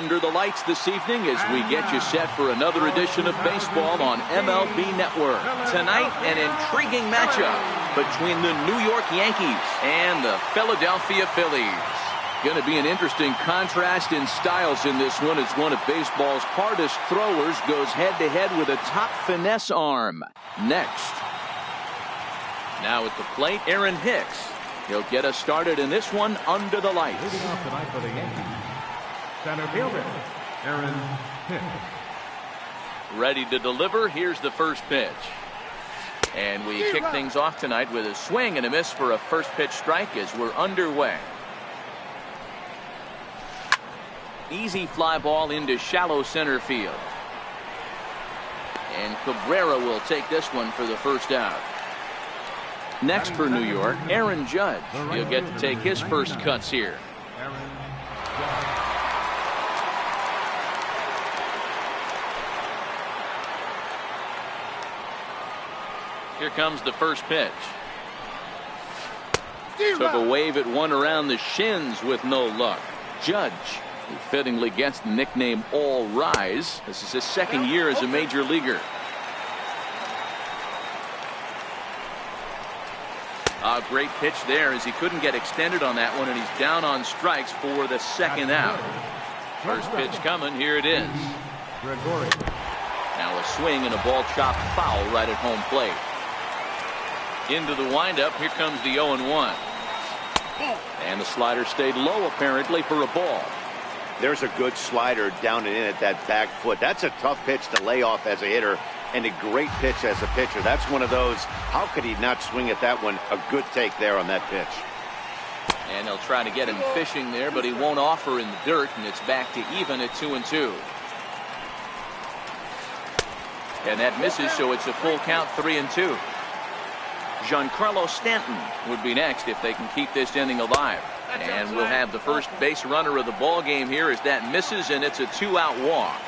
under the lights this evening as we get you set for another edition of baseball on MLB Network. Tonight, an intriguing matchup between the New York Yankees and the Philadelphia Phillies. Going to be an interesting contrast in styles in this one as one of baseball's hardest throwers goes head-to-head with a top finesse arm. Next. Now at the plate, Aaron Hicks. He'll get us started in this one under the lights. Leading off tonight for the Yankees, center fielder, Aaron Hicks. Ready to deliver. Here's the first pitch. And we kick things off tonight with a swing and a miss for a first pitch strike as we're underway. Easy fly ball into shallow center field. And Cabrera will take this one for the first out. Next for New York, Aaron Judge. He'll get to take his first cuts here. Here comes the first pitch. Took a wave at one around the shins with no luck. Judge, who fittingly gets the nickname All Rise. This is his second year as a major leaguer. A great pitch there as he couldn't get extended on that one, and he's down on strikes for the second out. First pitch coming. Here it is. Now a swing and a ball chopped foul right at home plate. Into the windup. Here comes the 0-1. And the slider stayed low apparently for a ball. There's a good slider down and in at that back foot. That's a tough pitch to lay off as a hitter, and a great pitch as a pitcher. That's one of those, how could he not swing at that one? A good take there on that pitch. And they'll try to get him fishing there, but he won't offer in the dirt, and it's back to even at 2-2. And that misses, so it's a full count, 3-2. Giancarlo Stanton would be next if they can keep this inning alive. And we'll have the first base runner of the ball game here as that misses, and it's a 2-out walk.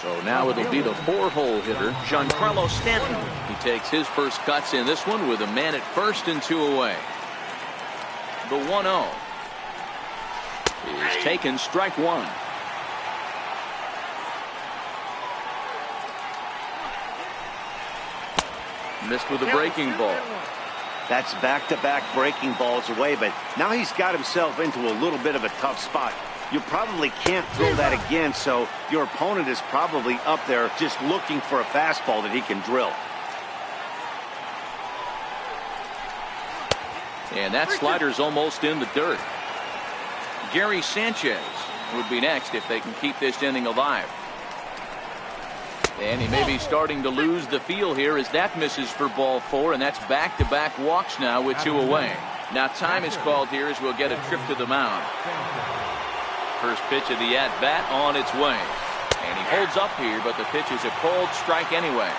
So now it'll be the 4-hole hitter, Giancarlo Stanton. He takes his first cuts in this one with a man at first and 2 away. The 1-0 is taken, strike one. Missed with a breaking ball. That's back-to-back breaking balls away, but now he's got himself into a little bit of a tough spot. You probably can't throw that again, so your opponent is probably up there just looking for a fastball that he can drill. And that slider's almost in the dirt. Gary Sanchez would be next if they can keep this inning alive. And he may be starting to lose the feel here as that misses for ball 4, and that's back-to-back walks now with 2 away. Now time is called here as we'll get a trip to the mound. First pitch of the at-bat on its way. And he holds up here, but the pitch is a cold strike anyway.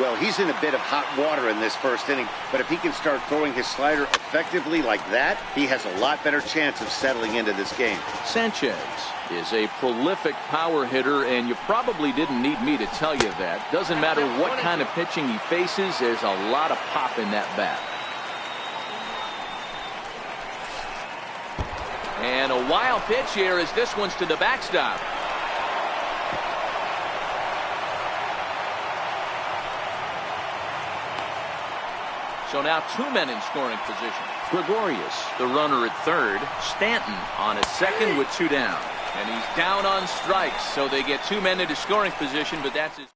Well, he's in a bit of hot water in this first inning, but if he can start throwing his slider effectively like that, he has a lot better chance of settling into this game. Sanchez is a prolific power hitter, and you probably didn't need me to tell you that. Doesn't matter what kind of pitching he faces, there's a lot of pop in that bat. And a wild pitch here as this one's to the backstop. So now 2 men in scoring position. Gregorius, the runner at third. Stanton on at second with 2 down. And he's down on strikes, so they get 2 men into scoring position, but that's his.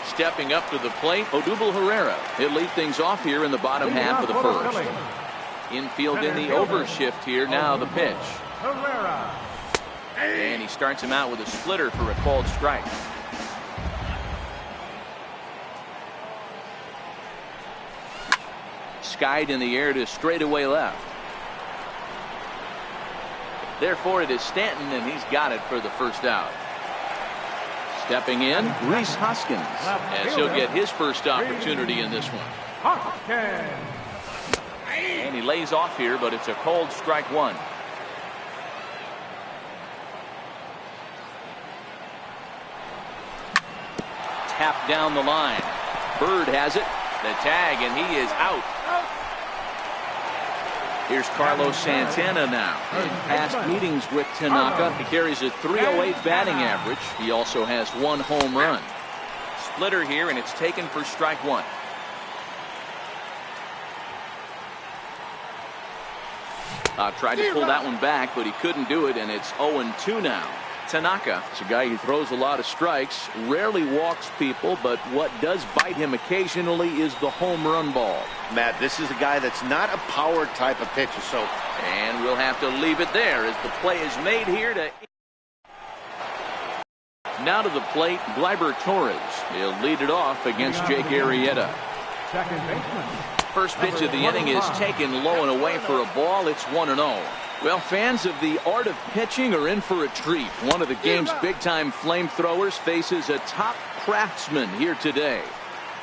Stepping up to the plate, Odubel Herrera. He'll lead things off here in the bottom half of the first. Infield in the overshift here. Now the pitch. And he starts him out with a splitter for a called strike. Skied in the air to straightaway left. Therefore it is Stanton, and he's got it for the first out. Stepping in, Rhys Hoskins, as he'll get his first opportunity in this one. And he lays off here, but it's a cold strike one. Tapped down the line. Bird has it. The tag, and he is out. Here's Carlos Santana now. In past meetings with Tanaka, he carries a .308 batting average. He also has 1 home run. Splitter here, and it's taken for strike 1. Tried to pull that one back, but he couldn't do it, and it's 0-2 now. Tanaka is a guy who throws a lot of strikes, rarely walks people, but what does bite him occasionally is the home run ball. Matt, this is a guy that's not a power type of pitcher, so. And we'll have to leave it there as the play is made here to. Now to the plate, Gleyber Torres. He'll lead it off against Jake Arrieta. Second baseman. First pitch of the inning is taken low and away for a ball. It's 1-0. Well, fans of the art of pitching are in for a treat. One of the game's big-time flamethrowers faces a top craftsman here today.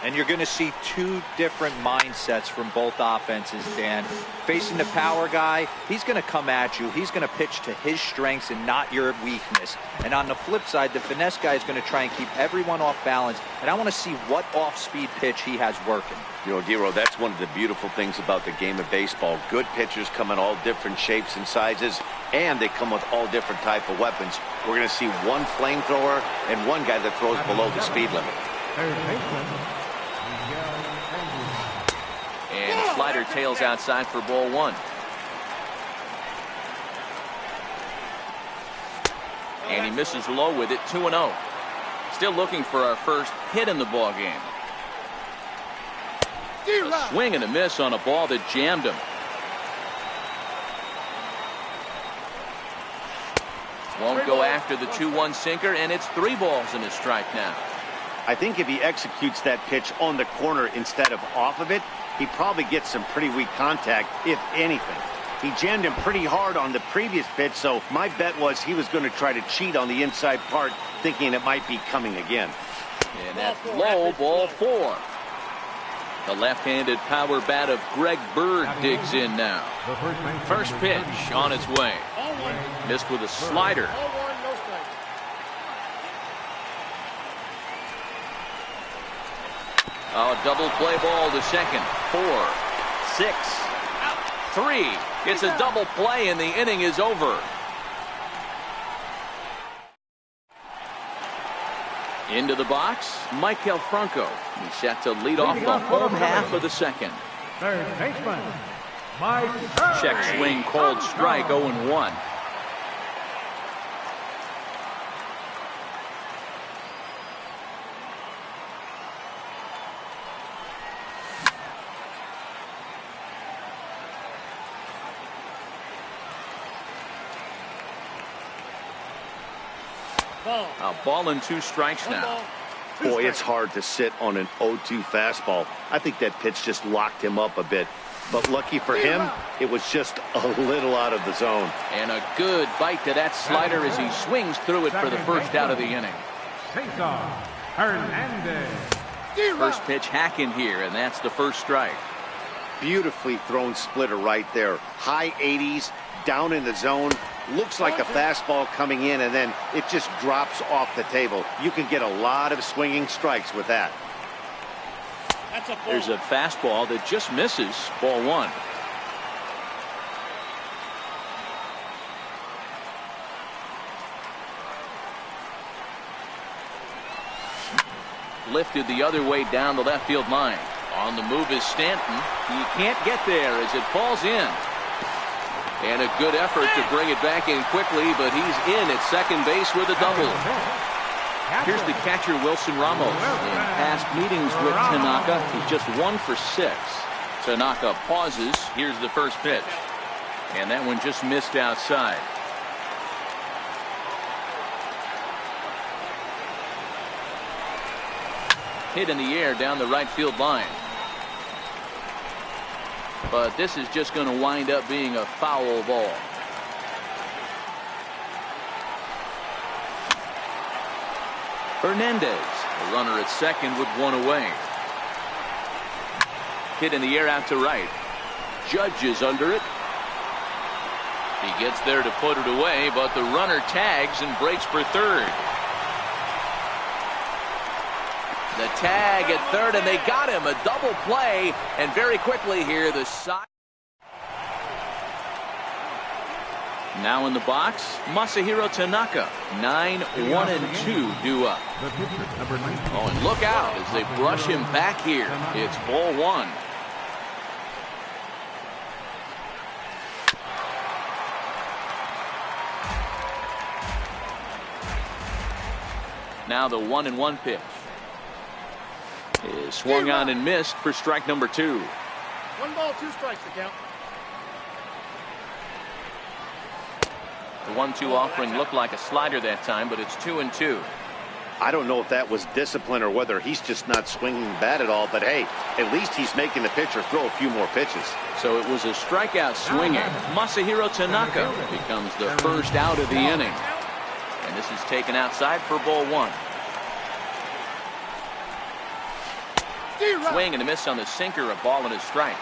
And you're going to see 2 different mindsets from both offenses, Dan. Facing the power guy, he's going to come at you. He's going to pitch to his strengths and not your weakness. And on the flip side, the finesse guy is going to try and keep everyone off balance. And I want to see what off-speed pitch he has working. You know, Dero, that's one of the beautiful things about the game of baseball. Good pitchers come in all different shapes and sizes, and they come with all different type of weapons. We're going to see one flamethrower and one guy that throws below the speed limit. And slider tails outside for ball 1. And he misses low with it, 2-0. Still looking for our first hit in the ball game. A swing and a miss on a ball that jammed him. Won't go after the 2-1 sinker, and it's 3 balls and a strike now. I think if he executes that pitch on the corner instead of off of it, he probably gets some pretty weak contact, if anything. He jammed him pretty hard on the previous pitch, so my bet was he was going to try to cheat on the inside part, thinking it might be coming again. And that's low, ball 4. The left-handed power bat of Greg Bird digs in now. First pitch on its way. Missed with a slider. Oh, double play ball to second. 4, 6, 3. It's a double play, and the inning is over. Into the box, Michael Franco. He's set to lead off the home half of the second. Third baseman, Mike. Check swing called strike, 0-1. A ball and 2 strikes now. Boy, it's hard to sit on an 0-2 fastball. I think that pitch just locked him up a bit. But lucky for him, it was just a little out of the zone. And a good bite to that slider as he swings through it for the first out of the inning. First pitch hacking here, and that's the first strike. Beautifully thrown splitter right there. High 80s, down in the zone. Looks like a fastball coming in, and then it just drops off the table. You can get a lot of swinging strikes with that. There's a fastball that just misses, ball 1. Lifted the other way down the left field line. On the move is Stanton. He can't get there as it falls in. And a good effort to bring it back in quickly, but he's in at second base with a double. Here's the catcher, Wilson Ramos. In past meetings with Tanaka, he's just 1 for 6. Tanaka pauses. Here's the first pitch. And that one just missed outside. Hit in the air down the right field line. But this is just going to wind up being a foul ball. Hernandez, a runner at second with 1 away. Hit in the air out to right. Judge is under it. He gets there to put it away, but the runner tags and breaks for third. The tag at third, and they got him. A double play, and very quickly here, the side. Now in the box, Masahiro Tanaka. 9-1-2 due up. The pitcher, number 19. Oh, and look out as they brush him back here. It's ball one. Now the 1-1 pitch is swung on and missed for strike number 2. 1 ball, 2 strikes to count. The 1-2 offering looked like a slider that time, but it's 2-2. I don't know if that was discipline or whether he's just not swinging the bat at all, but hey, at least he's making the pitcher throw a few more pitches. So it was a strikeout swinging. Masahiro Tanaka becomes the first out of the inning. And this is taken outside for ball 1. Swing and a miss on the sinker, a ball and a strike.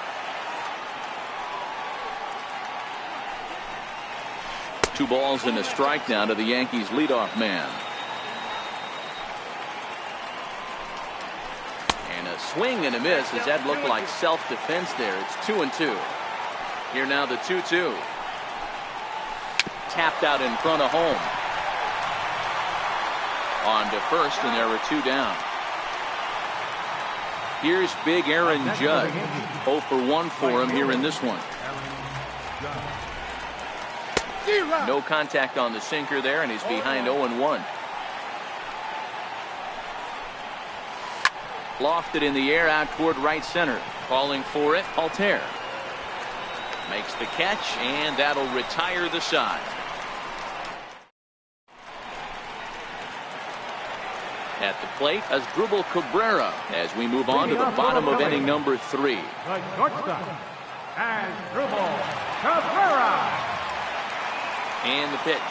2 balls and a strike now to the Yankees leadoff man. And a swing and a miss as that looked like self-defense there. It's 2-2. Here now the 2-2. Tapped out in front of home. On to first, and there were 2 down. Here's big Aaron Judge. 0 for 1 for him here in this one. No contact on the sinker there, and he's behind 0-1. Lofted in the air out toward right center. Calling for it, Altair. Makes the catch, and that'll retire the side. At the plate, Asdrubal Cabrera as we move on to the bottom of inning number 3. The shortstop, Asdrubal Cabrera. And the pitch.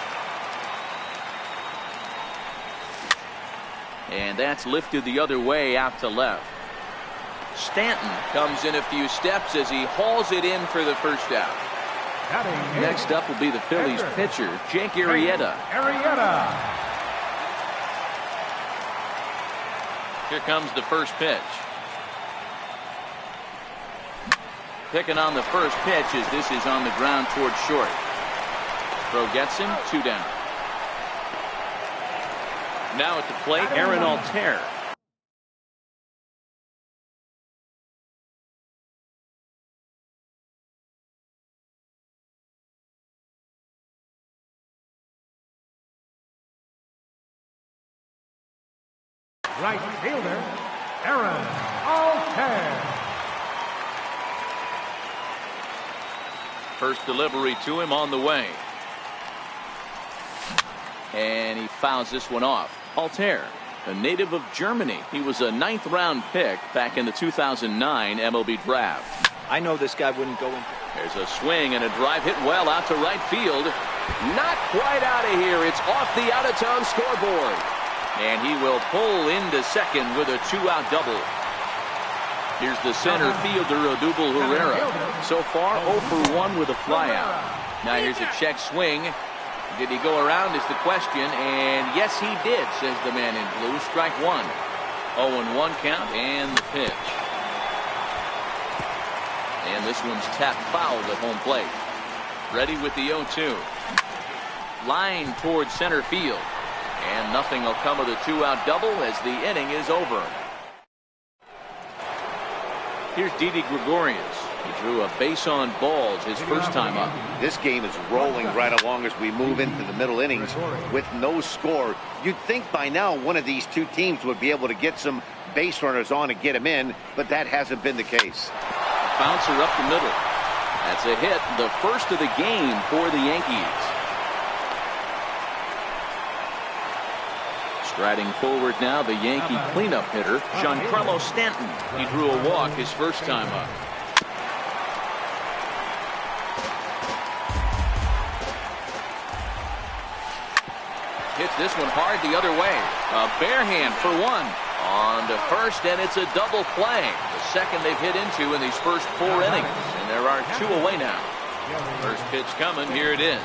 And that's lifted the other way out to left. Stanton comes in a few steps as he hauls it in for the first out. Next up will be the Phillies pitcher, Jake Arrieta. Here comes the first pitch. Picking on the first pitch as this is on the ground towards short. Throw gets him, 2 down. Now at the plate, Aaron Altair. Right fielder, Aaron Altair. First delivery to him on the way. And he fouls this one off. Altair, a native of Germany. He was a 9th round pick back in the 2009 MLB draft. I know this guy wouldn't go in. There's a swing and a drive hit well out to right field. Not quite out of here. It's off the out-of-town scoreboard. And he will pull into second with a 2-out double. Here's the center fielder, Odubel Herrera. So far, 0 for 1 with a flyout. Now here's a check swing. Did he go around is the question, and yes he did, says the man in blue. Strike 1. 0-1 count, and the pitch. And this one's tapped foul at home plate. Ready with the 0-2. Line towards center field. And nothing will come of the 2-out double as the inning is over. Here's Didi Gregorius. He drew a base on balls his first time up. This game is rolling right along as we move into the middle innings with no score. You'd think by now one of these 2 teams would be able to get some base runners on and get them in, but that hasn't been the case. Bouncer up the middle. That's a hit, the first of the game for the Yankees. Striding forward now, the Yankee cleanup hitter, Giancarlo Stanton. He drew a walk his first time up. Hits this one hard the other way. A bare hand for 1. On to first, and it's a double play. The second they've hit into in these first 4 innings. And there are 2 away now. First pitch coming, here it is.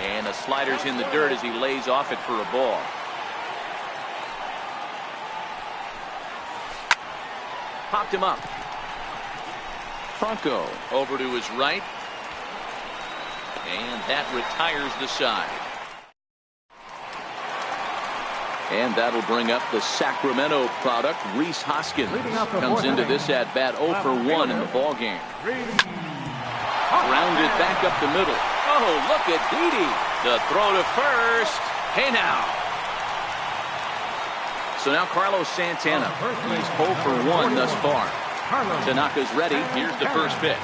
And the slider's in the dirt as he lays off it for a ball. Popped him up. Franco over to his right. And that retires the side. And that'll bring up the Sacramento product, Reese Hoskins. Comes into this at-bat 0 for 1 in the ballgame. Grounded back up the middle. Oh, look at Didi. The throw to first. Hey now. So now Carlos Santana. He's 0 for 1 thus far. Tanaka's ready. Here's the first pitch.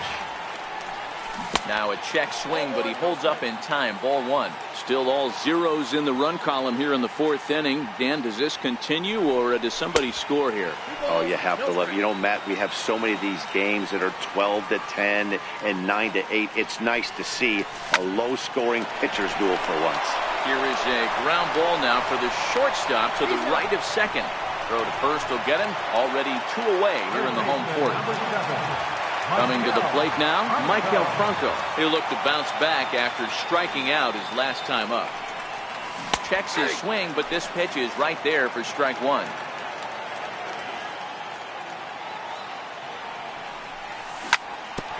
Now a check swing, but he holds up in time. Ball 1. Still all zeros in the run column here in the 4th inning. Dan, does this continue, or does somebody score here? Oh, you have to love it. You know, Matt, we have so many of these games that are 12 to 10 and 9 to 8. It's nice to see a low-scoring pitcher's duel for once. Here is a ground ball now for the shortstop to the right of second. Throw to first will get him. Already 2 away here in the home court. Coming to the plate now, Michael Franco. He'll look to bounce back after striking out his last time up. Checks his swing, but this pitch is right there for strike 1.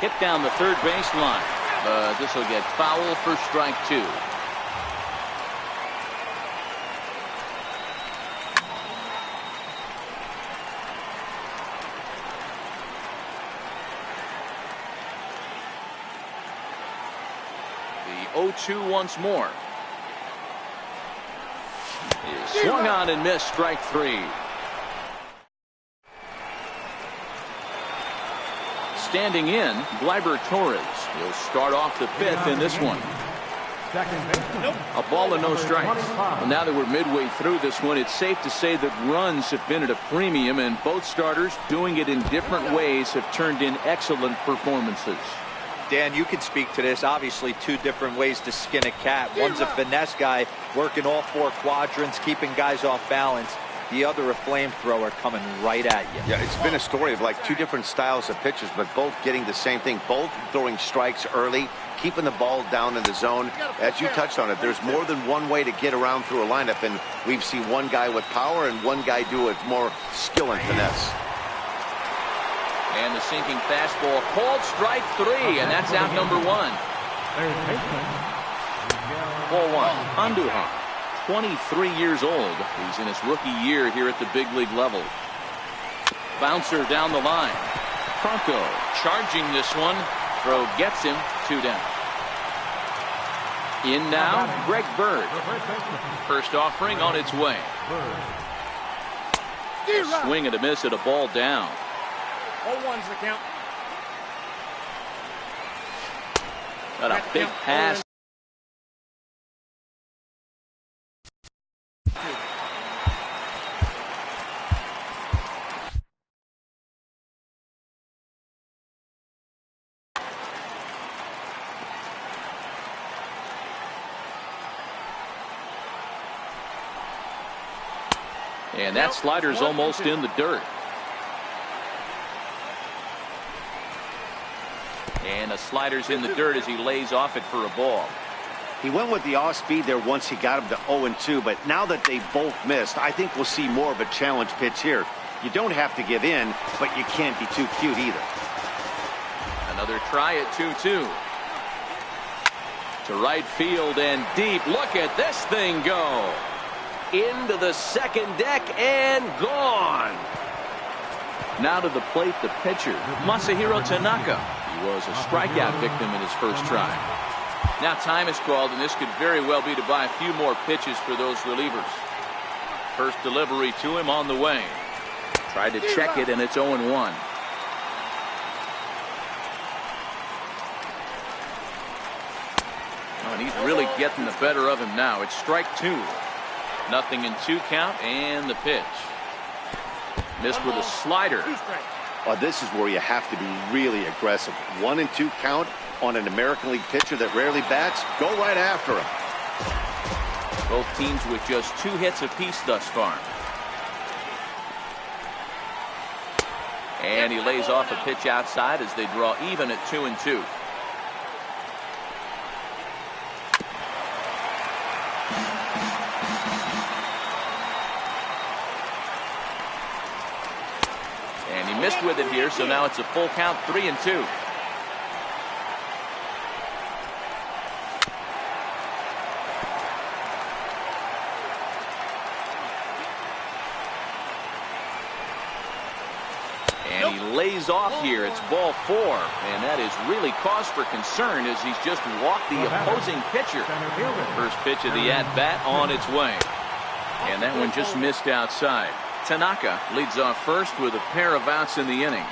Hit down the third baseline, but this will get foul for strike 2. The 0-2 once more. Is swung on and missed, strike 3. Standing in, Gleyber Torres. He'll start off the 5th in this one. A ball and no strikes. Well, now that we're midway through this one, it's safe to say that runs have been at a premium, and both starters, doing it in different ways, have turned in excellent performances. Dan, you can speak to this. Obviously, 2 different ways to skin a cat. One's a finesse guy working all 4 quadrants, keeping guys off balance. The other, a flamethrower coming right at you. Yeah, it's been a story of like 2 different styles of pitchers, but both getting the same thing. Both throwing strikes early, keeping the ball down in the zone. As you touched on it, there's more than one way to get around through a lineup, and we've seen one guy with power and one guy do it more skill and finesse. And the sinking fastball called strike 3, and that's out number 1. Ball 1, Andujar, 23 years old. He's in his rookie year here at the big league level. Bouncer down the line. Franco charging this one. Throw gets him, 2 down. In now, Greg Bird. First offering on its way. A swing and a miss at a ball down. 0-1's the count. Got a big pass. And that slider's almost in the dirt. And the slider's in the dirt as he lays off it for a ball. He went with the off speed there once he got him to 0-2, but now that they both missed, I think we'll see more of a challenge pitch here. You don't have to give in, but you can't be too cute either. Another try at 2-2. To right field and deep. Look at this thing go. Into the second deck and gone. Now to the plate, the pitcher, Masahiro Tanaka. He was a strikeout victim in his first try. Now time is called, and this could very well be to buy a few more pitches for those relievers. First delivery to him on the way. Tried to check it, and it's 0-1. And he's really getting the better of him now. It's strike 2. 0-2 count, and the pitch. Missed with a slider. Well, this is where you have to be really aggressive. 1-2 count on an American League pitcher that rarely bats. Go right after him. Both teams with just 2 hits apiece thus far. And he lays off a pitch outside as they draw even at 2-2. Missed with it here, so now it's a full count, 3-2. is off here. It's ball 4, and that is really cause for concern as he's just walked the opposing pitcher. First pitch of the at-bat on its way. And that one just missed outside. Tanaka leads off first with a pair of outs in the inning.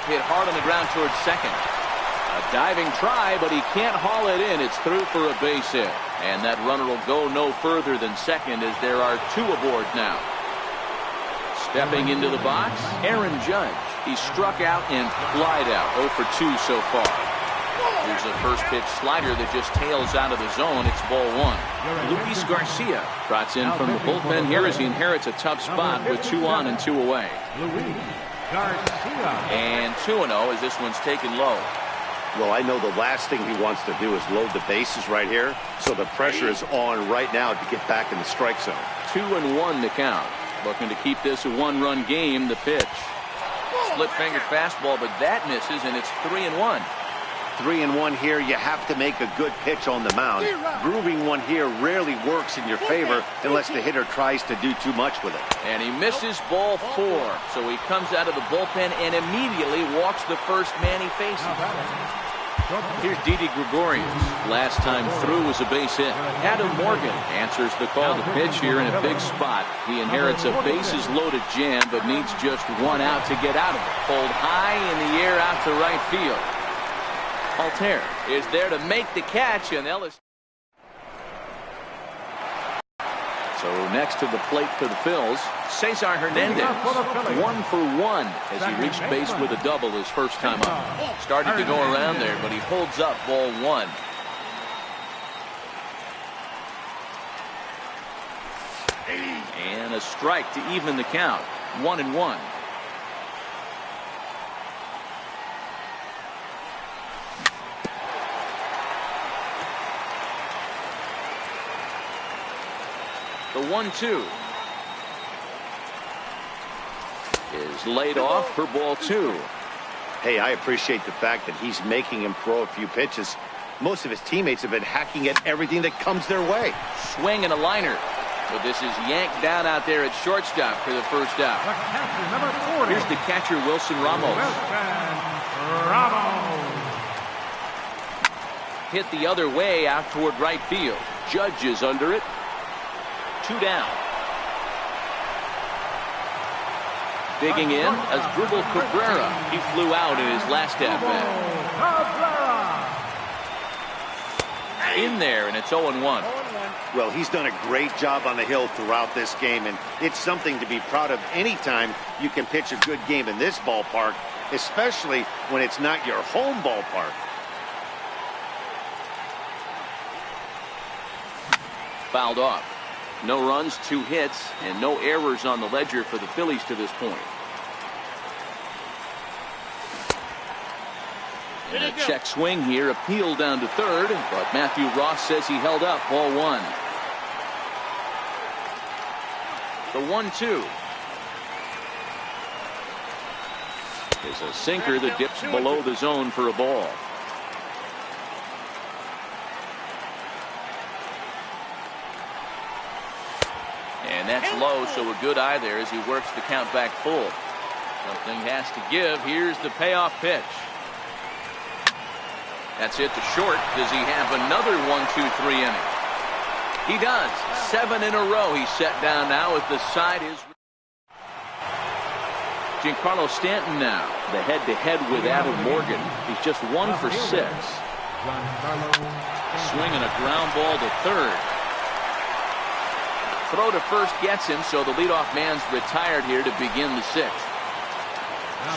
Hit hard on the ground towards second. A diving try, but he can't haul it in. It's through for a base hit. And that runner will go no further than second as there are 2 aboard now. Stepping into the box, Aaron Judge. He struck out and flied out. 0 for 2 so far. Here's a first pitch slider that just tails out of the zone. It's ball 1. Luis Garcia trots in from the bullpen here as he inherits a tough spot with 2 on and 2 away. And 2-0 as this one's taken low. Well, I know the last thing he wants to do is load the bases right here, so the pressure is on right now to get back in the strike zone. 2-1 to count. Looking to keep this a 1-run game. The pitch. Split finger fastball, but that misses, and it's 3-1. 3-1 here. You have to make a good pitch on the mound. Grooving one here rarely works in your favor unless the hitter tries to do too much with it. And he misses ball 4. So he comes out of the bullpen and immediately walks the first man he faces. Here's Didi Gregorius. Last time through was a base hit. Adam Morgan answers the call to pitch here in a big spot. He inherits a bases loaded jam but needs just 1 out to get out of it. Pulled high in the air out to right field. Altair is there to make the catch, and Ellis. So next to the plate for the Phils, Cesar Hernandez. 1 for 1 as he reached base with a double his first time up. Started to go around there, but he holds up ball 1. And a strike to even the count. 1-1. The 1-2 is laid off for ball 2. Hey, I appreciate the fact that he's making him throw a few pitches. Most of his teammates have been hacking at everything that comes their way. Swing and a liner. But this is yanked down out there at shortstop for the first out. Here's the catcher, Wilson Ramos. Hit the other way out toward right field. Judge is under it. 2 down. Digging in as Asdrubal Cabrera. He flew out in his last at-bat. In there, and it's 0-1. Well, he's done a great job on the hill throughout this game, and it's something to be proud of anytime you can pitch a good game in this ballpark, especially when it's not your home ballpark. Fouled off. No runs, 2 hits, and no errors on the ledger for the Phillies to this point. And a check swing here, appeal down to third, but Matthew Ross says he held up ball 1. The 1-2 is a sinker that dips below the zone for a ball. And that's low, so a good eye there as he works the count back full. Something has to give. Here's the payoff pitch. That's hit to short. Does he have another 1-2-3 inning? He does. 7 in a row. He's set down now as the side is. Giancarlo Stanton now. The head-to-head with Adam Morgan. He's just 1 for 6. Swinging a ground ball to third. Throw to first gets him, so the leadoff man's retired here to begin the 6th.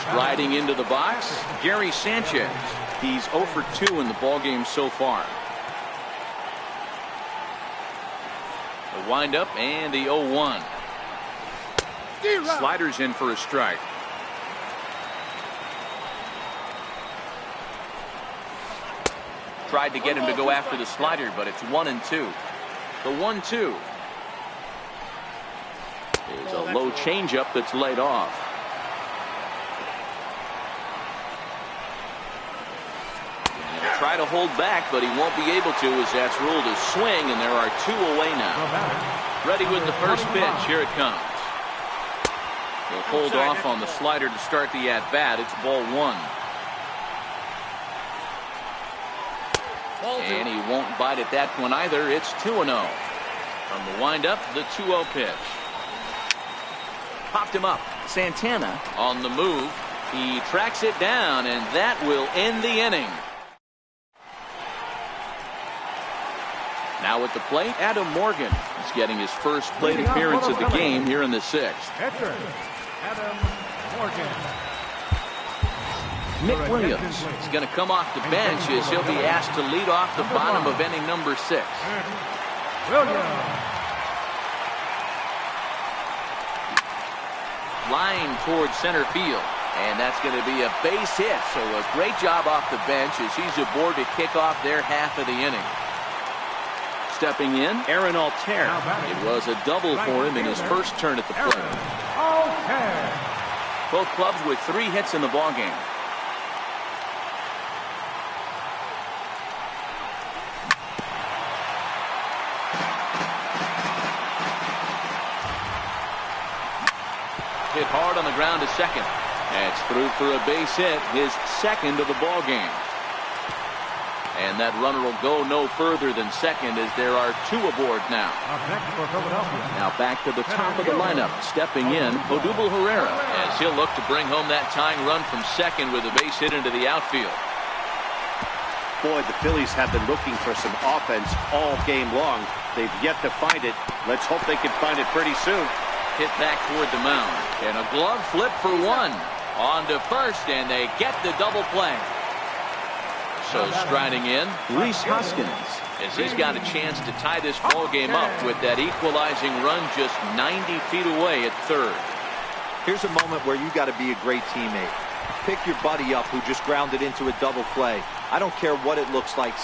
Striding into the box, Gary Sanchez. He's 0 for 2 in the ballgame so far. The windup and the 0-1. Sliders in for a strike. Tried to get him to go after the slider, but it's 1-2. The 1-2 is a low changeup that's laid off. Try to hold back, but he won't be able to as that's ruled a swing, and there are 2 away now. Ready with the first pitch. Here it comes. He'll hold off on the slider to start the at-bat. It's ball one. And he won't bite at that one either. It's 2-0. From the windup, the 2-0 pitch. Popped him up. Santana on the move. He tracks it down, and that will end the inning. Now at the plate, Adam Morgan is getting his first plate appearance of the game here in the sixth. Adam Morgan. Nick Williams is going to come off the bench as he'll be asked to lead off the bottom of inning number 6. Line towards center field, and that's going to be a base hit. So a great job off the bench as he's aboard to kick off their half of the inning. Stepping in, Aaron Altair. It was a double for him in his first turn at the plate. Both clubs with 3 hits in the ballgame. Hit hard on the ground to second. That's through for a base hit, his second of the ball game. And that runner will go no further than second as there are 2 aboard now. Now back to the top of the lineup. Stepping in, Odubel Herrera, as he'll look to bring home that tying run from second with a base hit into the outfield. Boy, the Phillies have been looking for some offense all game long. They've yet to find it. Let's hope they can find it pretty soon. Hit back toward the mound, and a glove flip for 1 on to first, and they get the double play. So striding in, Rhys Hoskins, as he's got a chance to tie this ball game up with that equalizing run just 90 feet away at third. Here's a moment where you got to be a great teammate. Pick your buddy up who just grounded into a double play. I don't care what it looks like.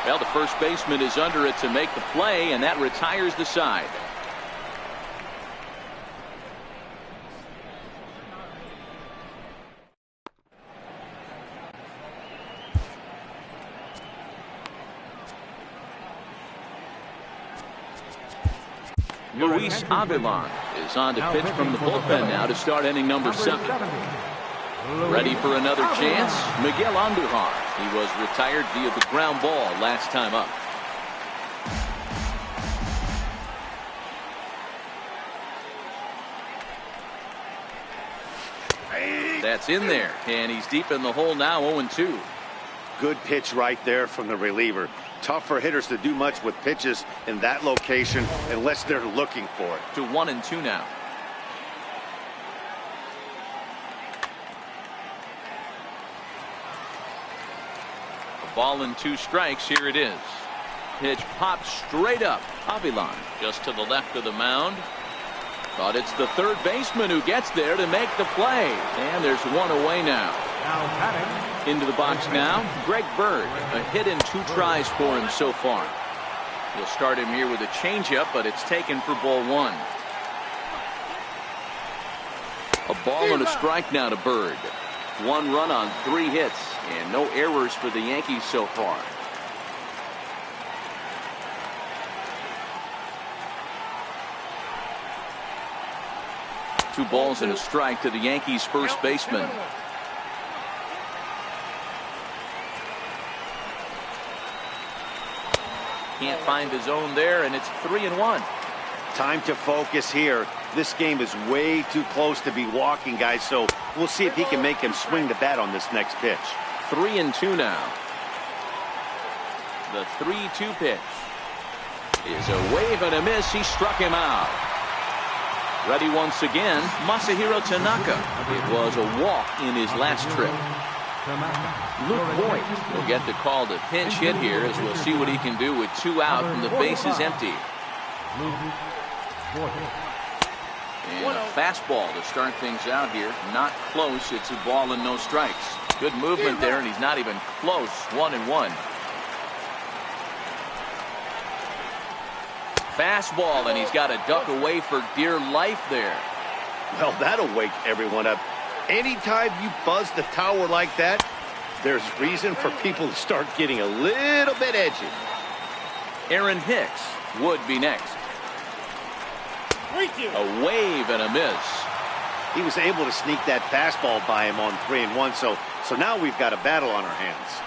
Well, the first baseman is under it to make the play, and that retires the side. Luis Avilan is on to pitch from the bullpen now to start inning number 7. Ready for another chance? Miguel Andujar. He was retired via the ground ball last time up. That's in there, and he's deep in the hole now, 0-2. Good pitch right there from the reliever. Tough for hitters to do much with pitches in that location unless they're looking for it. To 1-2 now. A ball and 2 strikes. Here it is. Pitch popped straight up. Avilan just to the left of the mound. But it's the third baseman who gets there to make the play. And there's 1 away now. Into the box now, Greg Bird. A hit in 2 tries for him so far. He'll start him here with a changeup, but it's taken for ball 1. A ball and a strike now to Bird. 1 run on 3 hits, and no errors for the Yankees so far. Two balls and a strike to the Yankees' first baseman. Can't find the zone there, and it's 3-1. Time to focus here. This game is way too close to be walking, guys, so we'll see if he can make him swing the bat on this next pitch. 3-2 now. The 3-2 pitch is a wave and a miss. He struck him out. Ready once again, Masahiro Tanaka. It was a walk in his last trip. Luke Voigt will get the call to pinch hit here, as we'll see what he can do with 2 out and the bases empty. And a fastball to start things out here. Not close. It's a ball and no strikes. Good movement there, and he's not even close. 1-1. Fastball, and he's got to duck away for dear life there. Well, that'll wake everyone up. Anytime you buzz the tower like that, there's reason for people to start getting a little bit edgy. Aaron Hicks would be next. A wave and a miss. He was able to sneak that fastball by him on 3-1, so now we've got a battle on our hands.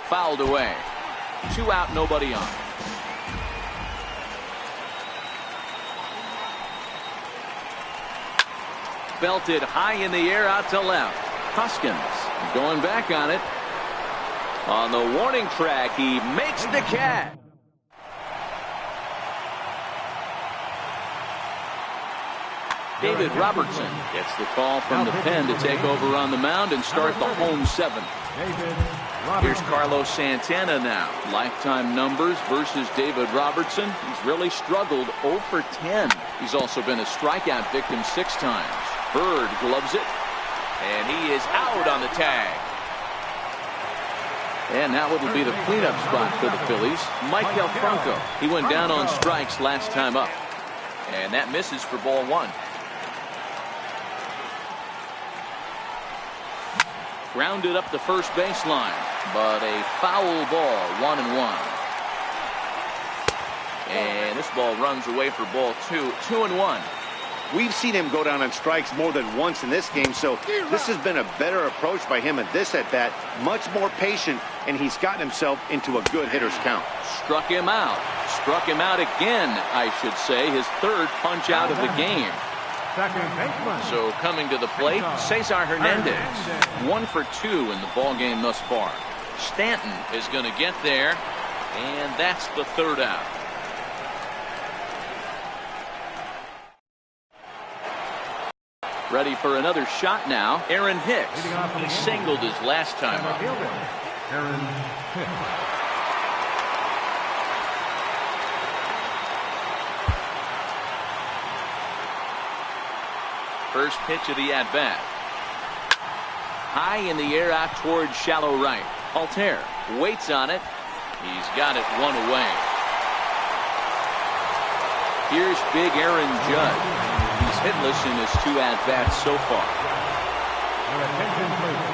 Fouled away. 2 out, nobody on. Belted high in the air out to left. Hoskins going back on it. On the warning track, he makes the catch. David Robertson gets the call from the pen to take over on the mound and start the home 7. Here's Carlos Santana now. Lifetime numbers versus David Robertson. He's really struggled 0 for 10. He's also been a strikeout victim 6 times. Bird gloves it, and he is out on the tag. And now it'll be the cleanup spot for the Phillies. Michael Franco. He went down on strikes last time up. And that misses for ball 1. Grounded up the first baseline, but a foul ball, 1-1. And this ball runs away for ball 2, 2-1. We've seen him go down on strikes more than once in this game, so this has been a better approach by him at this at-bat. Much more patient, and he's gotten himself into a good hitter's count. Struck him out. Struck him out again, I should say. His 3rd punch out of the game. So coming to the plate, Cesar Hernandez. 1 for 2 in the ball game thus far. Stanton is going to get there, and that's the 3rd out. Ready for another shot now. Aaron Hicks. He singled his last time up. Aaron Hicks. First pitch of the at-bat. High in the air out towards shallow right. Altair waits on it. He's got it 1 away. Here's big Aaron Judge. He's hitless in his 2 at-bats so far.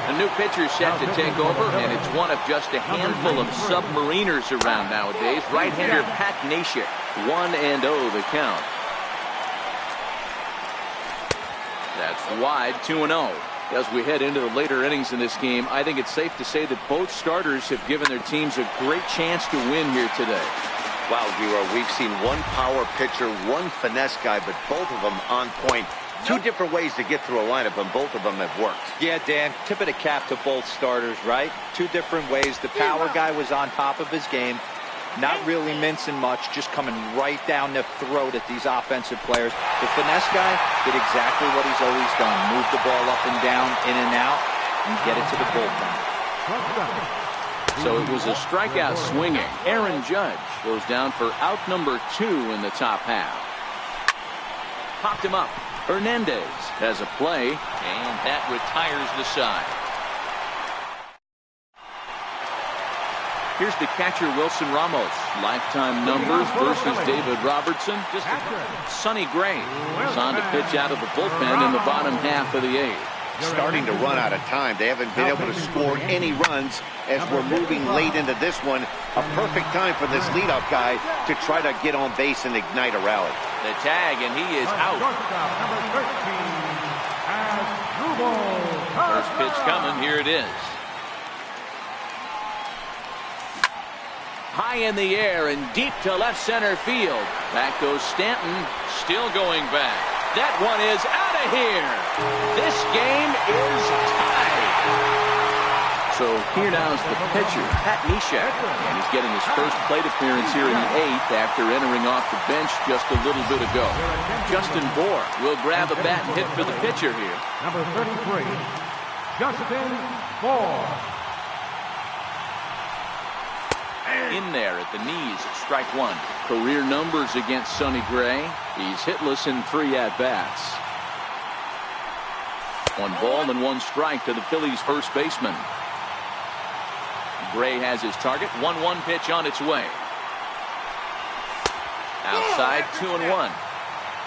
A new pitcher set to take over, and it's one of just a handful of submariners around nowadays. Right-hander Pat Neshek. 1-0 the count. That's wide, 2-0. As we head into the later innings in this game, I think it's safe to say that both starters have given their teams a great chance to win here today. Wow, Giro, we've seen one power pitcher, one finesse guy, but both of them on point. 2 different ways to get through a lineup, and both of them have worked. Yeah, Dan, tip of the cap to both starters, right? 2 different ways. The power guy was on top of his game. Not really mincing much, just coming right down the throat at these offensive players. The finesse guy did exactly what he's always done. Move the ball up and down, in and out, and get it to the bullpen. So it was a strikeout swinging. Aaron Judge goes down for out number 2 in the top half. Popped him up. Hernandez has a play, and that retires the side. Here's the catcher, Wilson Ramos. Lifetime numbers versus David Robertson. Just Sonny Gray is on to pitch out of the bullpen in the bottom half of the 8th. Starting to run out of time. They haven't been able to score any runs as we're moving late into this one. A perfect time for this leadoff guy to try to get on base and ignite a rally. The tag, and he is out. First pitch coming. Here it is. High in the air and deep to left center field. Back goes Stanton, still going back. That one is out of here. This game is tied. So here now is the pitcher, Pat Neshek, and he's getting his first plate appearance here in the 8th after entering off the bench just a little bit ago. Justin Bohr will grab a bat and hit for the pitcher here. Number 33, Justin Bohr. In there at the knees, strike 1. Career numbers against Sonny Gray. He's hitless in 3 at-bats. 1 ball and 1 strike to the Phillies' first baseman. Gray has his target. 1-1 pitch on its way. Outside, 2-1.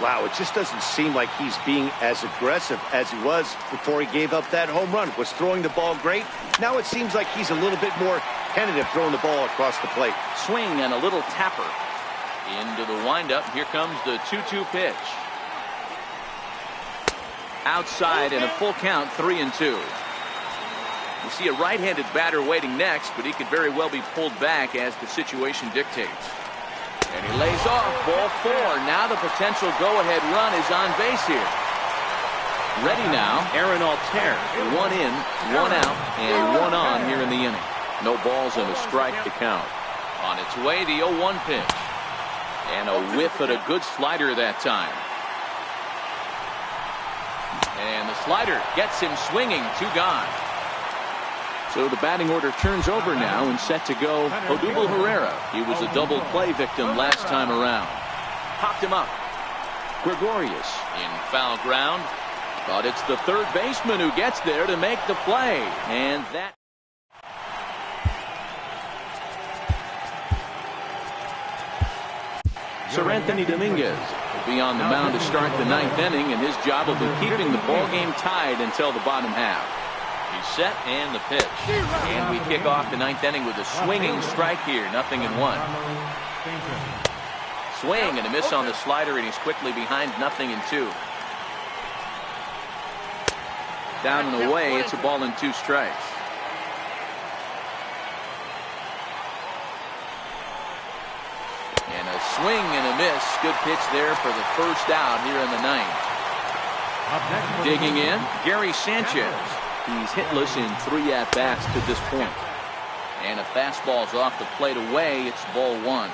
Wow, it just doesn't seem like he's being as aggressive as he was before he gave up that home run. Was throwing the ball great. Now it seems like he's a little bit more tentative throwing the ball across the plate. Swing and a little tapper. Into the windup. Here comes the 2-2 pitch. Outside and a full count, 3-2. You see a right-handed batter waiting next, but he could very well be pulled back as the situation dictates. And he lays off, ball 4. Now the potential go-ahead run is on base here. Ready now, Aaron Altair. 1 in, 1 out, and 1 on here in the inning. No balls and a strike to count. On its way, the 0-1 pitch. And a whiff at a good slider that time. And the slider gets him swinging, 2 gone. So the batting order turns over now and set to go Odubel Herrera. He was a double play victim last time around. Popped him up. Gregorius in foul ground. But it's the third baseman who gets there to make the play. And that. Sir Anthony Dominguez will be on the mound to start the 9th inning, and his job will be keeping the ball game tied until the bottom half. He's set and the pitch. And we kick off the 9th inning with a swinging strike here. 0-1. Swing and a miss on the slider, and he's quickly behind 0-2. Down and away, it's a ball and 2 strikes. And a swing and a miss. Good pitch there for the first out here in the 9th. Digging in, Gary Sanchez. He's hitless in 3 at-bats to this point. And a fastball's off the plate away. It's ball 1.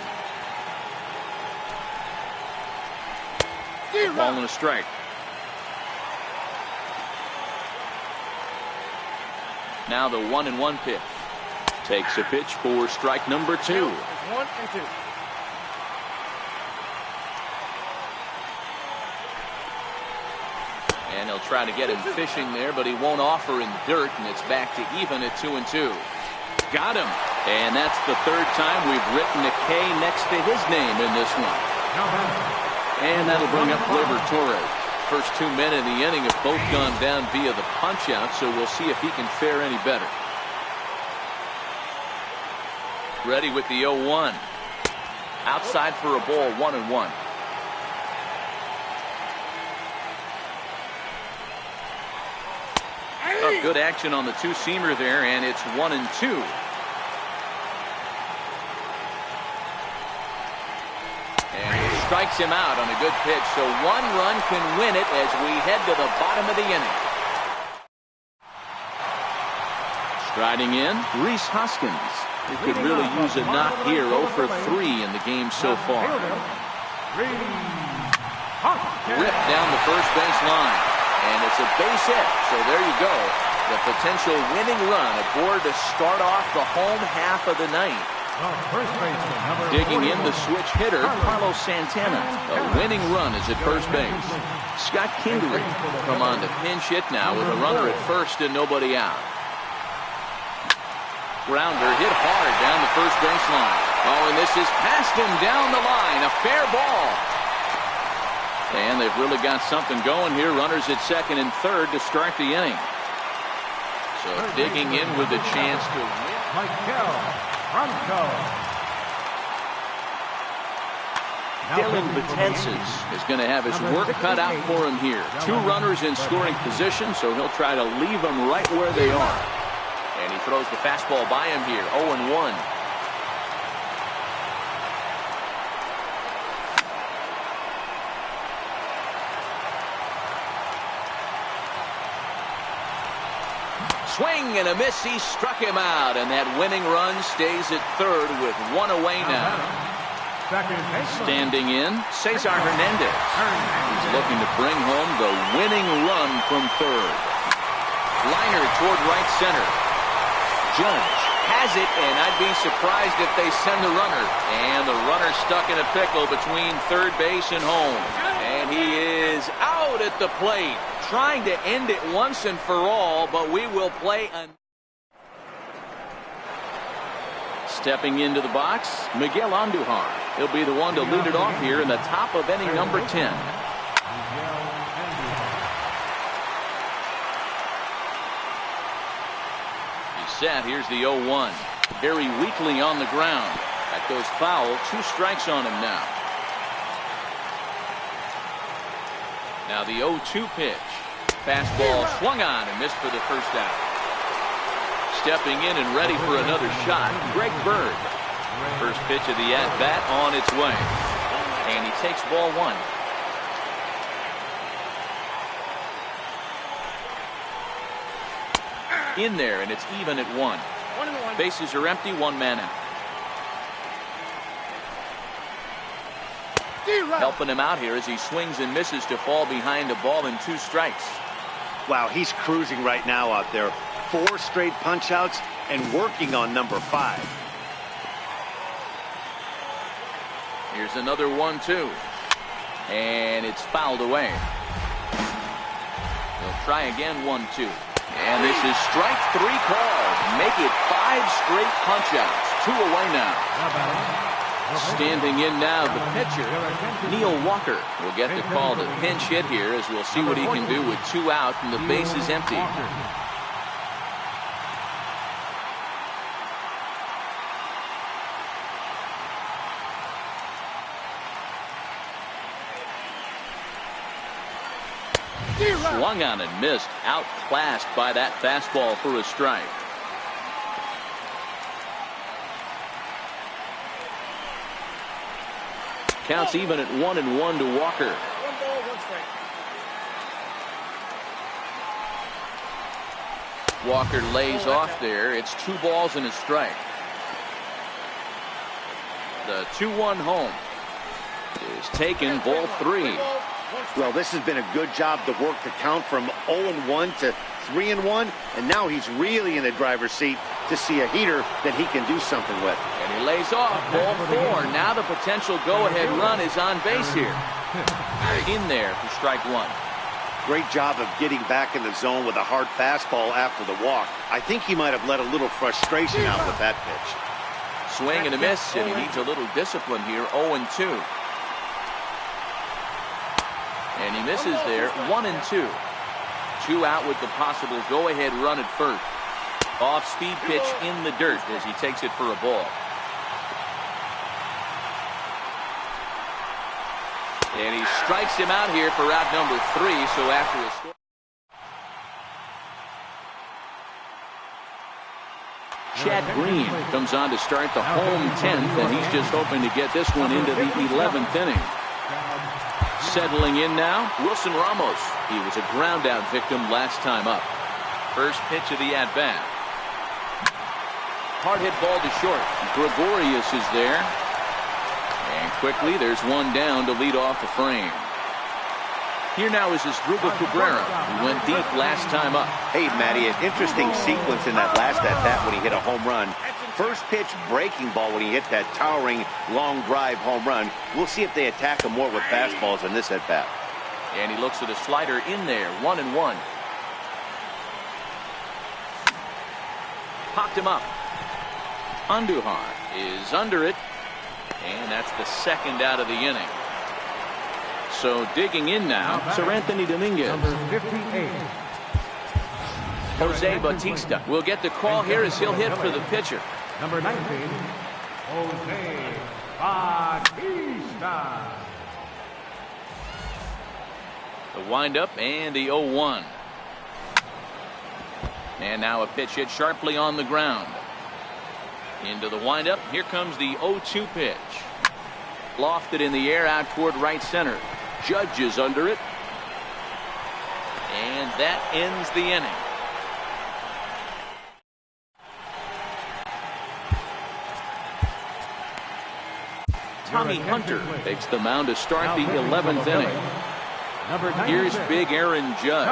Ball and a strike. Now the 1-1 pitch. Takes a pitch for strike number 2. 1-2. And he'll try to get him fishing there, but he won't offer in the dirt, and it's back to even at 2-2. Got him. And that's the 3rd time we've written a K next to his name in this one. And that'll bring up Gleyber Torres. First 2 men in the inning have both gone down via the punch-out, so we'll see if he can fare any better. Ready with the 0-1. Outside for a ball, 1-1. Oh, good action on the 2-seamer there, and it's 1-2. And he strikes him out on a good pitch, so 1 run can win it as we head to the bottom of the inning. Striding in, Rhys Hoskins. He could really use a knock here, 0 for 3 in the game so far. Ripped down the first base line. And it's a base hit, so there you go. The potential winning run aboard to start off the home half of the 9th. Digging in the switch hitter, Carlos Santana. A winning run is at first base. Scott Kingery come on to pinch hit now with a runner at first and nobody out. Grounder hit hard down the first baseline. Oh, and this is past him down the line. A fair ball. And they've really got something going here. Runners at 2nd and 3rd to start the inning. So digging in with a chance to win. Dylan Betances is going to have his work cut out for him here. 2 runners in scoring position, so he'll try to leave them right where they are. And he throws the fastball by him here. 0-1. Swing and a miss. He struck him out, and that winning run stays at 3rd with 1 away now. Standing in, Cesar Hernandez. He's looking to bring home the winning run from 3rd. Liner toward right center. Judge has it, and I'd be surprised if they send the runner. And the runner stuck in a pickle between 3rd base and home. And he is out at the plate, trying to end it once and for all, but we will play a... Stepping into the box, Miguel Andujar. He'll be the one to lead it off here in the top of inning number 10. He's set. Here's the 0-1. Very weakly on the ground. That goes foul. 2 strikes on him now. Now the 0-2 pitch. Fastball swung on and missed for the first out. Stepping in and ready for another shot, Greg Bird. First pitch of the at-bat on its way. And he takes ball one. In there, and it's even at one. Bases are empty, one man out. Helping him out here as he swings and misses to fall behind a ball and 2 strikes. Wow, he's cruising right now out there. 4 straight punch-outs and working on number 5. Here's another 1-2. And it's fouled away. He'll try again, 1-2. And this is strike 3 called. Make it 5 straight punch-outs. 2 away now. Standing in now, the pitcher, Neil Walker, will get the call to pinch hit here as we'll see what he can do with 2 out and the base is empty. Swung on and missed, outclassed by that fastball for a strike. Counts even at 1-1 to Walker. 1 ball, 1 strike. Walker lays off there. It's 2 balls and a strike. The 2-1 home is taken, ball 3. Well, this has been a good job to work the count from 0-1 to 3-1, and now he's really in the driver's seat to see a heater that he can do something with. And he lays off, ball 4. Now the potential go-ahead run is on base here. In there for strike 1. Great job of getting back in the zone with a hard fastball after the walk. I think he might have let a little frustration out with that pitch. Swing and a miss, and he needs a little discipline here, 0-2. And he misses there, 1-2. 2 out with the possible go-ahead run at first. Off-speed pitch in the dirt as he takes it for a ball. And he strikes him out here for out number 3, so after a score. Chad Green comes on to start the home 10th, and he's just hoping to get this one into the 11th inning. Settling in now, Wilson Ramos. He was a ground-out victim last time up. First pitch of the at-bat. Hard hit ball to short. Gregorius is there. And quickly, there's one down to lead off the frame. Here now is Asdrubal Cabrera, who went deep last time up. Hey, Matty, an interesting sequence in that last at-bat when he hit a home run. First pitch breaking ball when he hit that towering long drive home run. We'll see if they attack him more with fastballs in this at-bat. And he looks at a slider in there, 1-1. Popped him up. Andujar is under it. And that's the second out of the inning. So digging in now, Sir Anthony Dominguez. Number 58. Jose Bautista will get the call here as he'll hit for the pitcher. Number 19, Jose Bautista. The windup and the 0-1. And now a pitch hit sharply on the ground. Into the windup. Here comes the 0-2 pitch. Lofted in the air out toward right center. Judge is under it. And that ends the inning. Tommy Hunter takes the mound to start the 11th inning. Here's big Aaron Judge.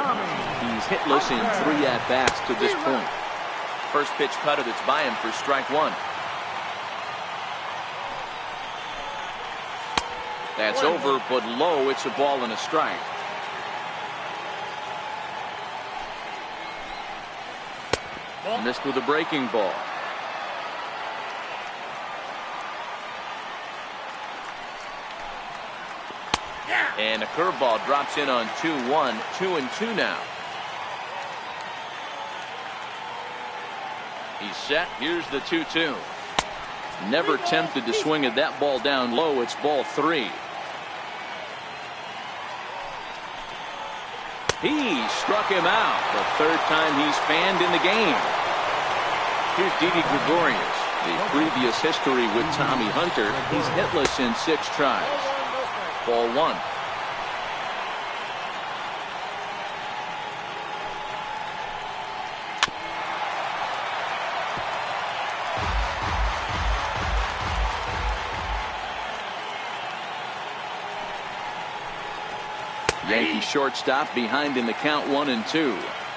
He's hitless in 3 at-bats to this point. First pitch cutter that's by him for strike 1. That's over, but low. It's a ball and a strike. Missed with a breaking ball. And a curveball drops in on 2-1. 2-2 now. He's set. Here's the 2-2. Never tempted to swing at that ball down low. It's ball 3. He struck him out. The third time he's fanned in the game. Here's Didi Gregorius. The previous history with Tommy Hunter. He's hitless in 6 tries. Ball 1. Yankee shortstop behind in the count 1-2.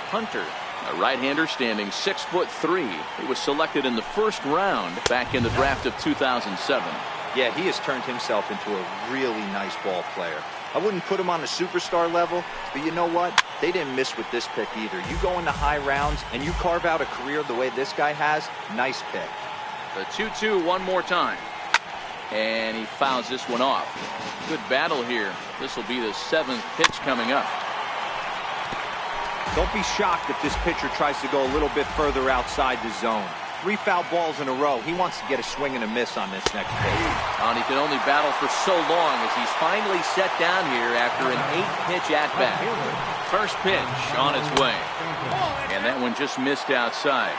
Hunter, a right-hander standing 6'3". He was selected in the first round back in the draft of 2007. Yeah, he has turned himself into a really nice ball player. I wouldn't put him on a superstar level, but you know what? They didn't miss with this pick either. You go into high rounds and you carve out a career the way this guy has, nice pick. The 2-2 one more time. And he fouls this one off. Good battle here. This will be the 7th pitch coming up. Don't be shocked if this pitcher tries to go a little bit further outside the zone. 3 foul balls in a row. He wants to get a swing and a miss on this next pitch. And he can only battle for so long as he's finally set down here after an 8-pitch at-bat. First pitch on its way. And that one just missed outside.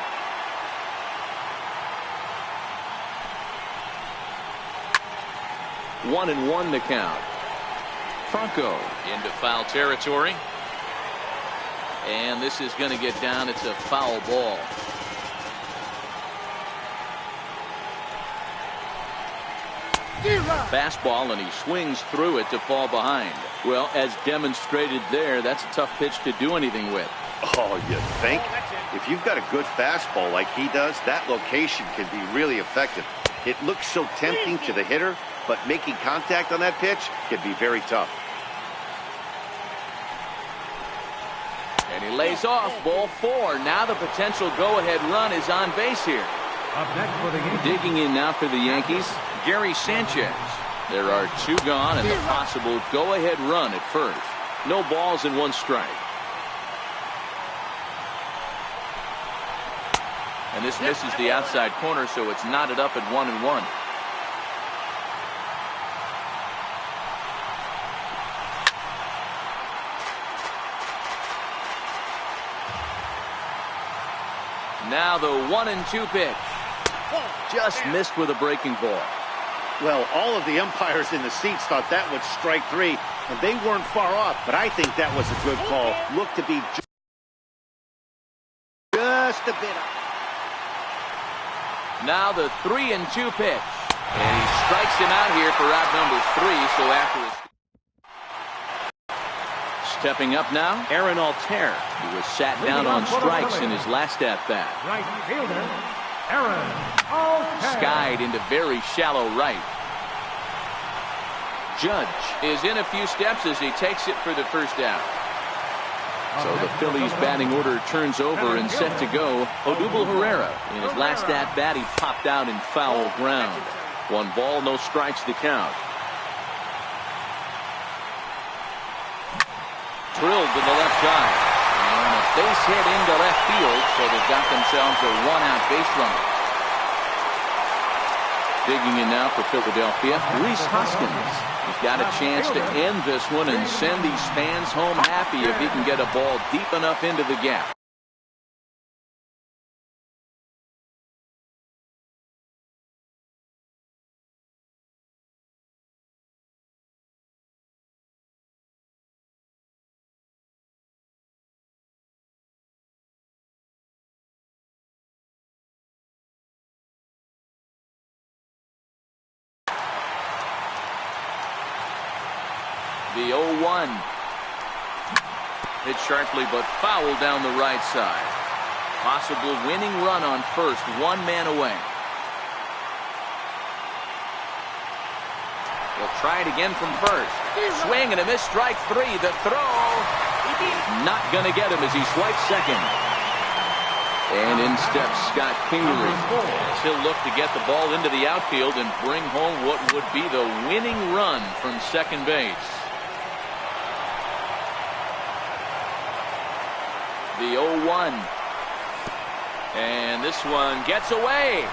One and one to count. Franco into foul territory. And this is going to get down. It's a foul ball. Fastball, and he swings through it to fall behind. Well, as demonstrated there, that's a tough pitch to do anything with. Oh, you think? If you've got a good fastball like he does, that location can be really effective. It looks so tempting to the hitter, but making contact on that pitch can be very tough. And he lays off. Ball 4. Now the potential go-ahead run is on base here. Up next for the Yankees. Digging in now for the Yankees, Gary Sanchez. There are 2 gone and the possible go-ahead run at first. No balls and 1 strike. And this misses the outside corner, so it's knotted up at 1-1. Now the 1-2 pitch. Just missed with a breaking ball. Well, all of the umpires in the seats thought that was strike 3, and they weren't far off, but I think that was a good call. Looked to be just a bit off. Now the 3-2 pitch. And he strikes him out here for out number 3, so after his... Stepping up now, Aaron Altair, who was sat down on strikes in his last at-bat. Right fielder, Aaron Altair. Skied into very shallow right. Judge is in a few steps as he takes it for the first out. So the Phillies batting order turns over and set to go. Odubel Herrera, in his last at-bat, he popped out in foul ground. 1 ball, no strikes to count. Drilled to the left side. And a base hit into left field, so they've got themselves a 1-out base runner. Digging in now for Philadelphia, Rhys Hoskins. He's got a chance to end this one and send these fans home happy if he can get a ball deep enough into the gap. The 0-1. Hit sharply but foul down the right side. Possible winning run on first, 1 man away. He'll try it again from first. Swing and a miss, strike 3. The throw. Not going to get him as he swipes second. And in steps Scott Kingery. He'll look to get the ball into the outfield and bring home what would be the winning run from second base. The 0-1. And this one gets away.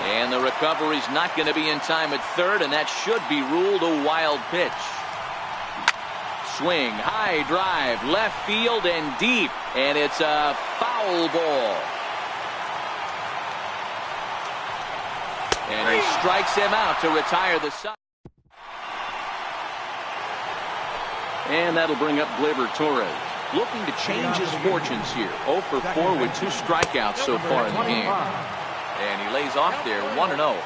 And the recovery's not going to be in time at third, and that should be ruled a wild pitch. swing, high drive, left field and deep, and it's a foul ball. And he strikes him out to retire the side. And that'll bring up Gleyber Torres, looking to change his fortunes here. 0 for 4 with 2 strikeouts so far in the game. And he lays off there 1-0.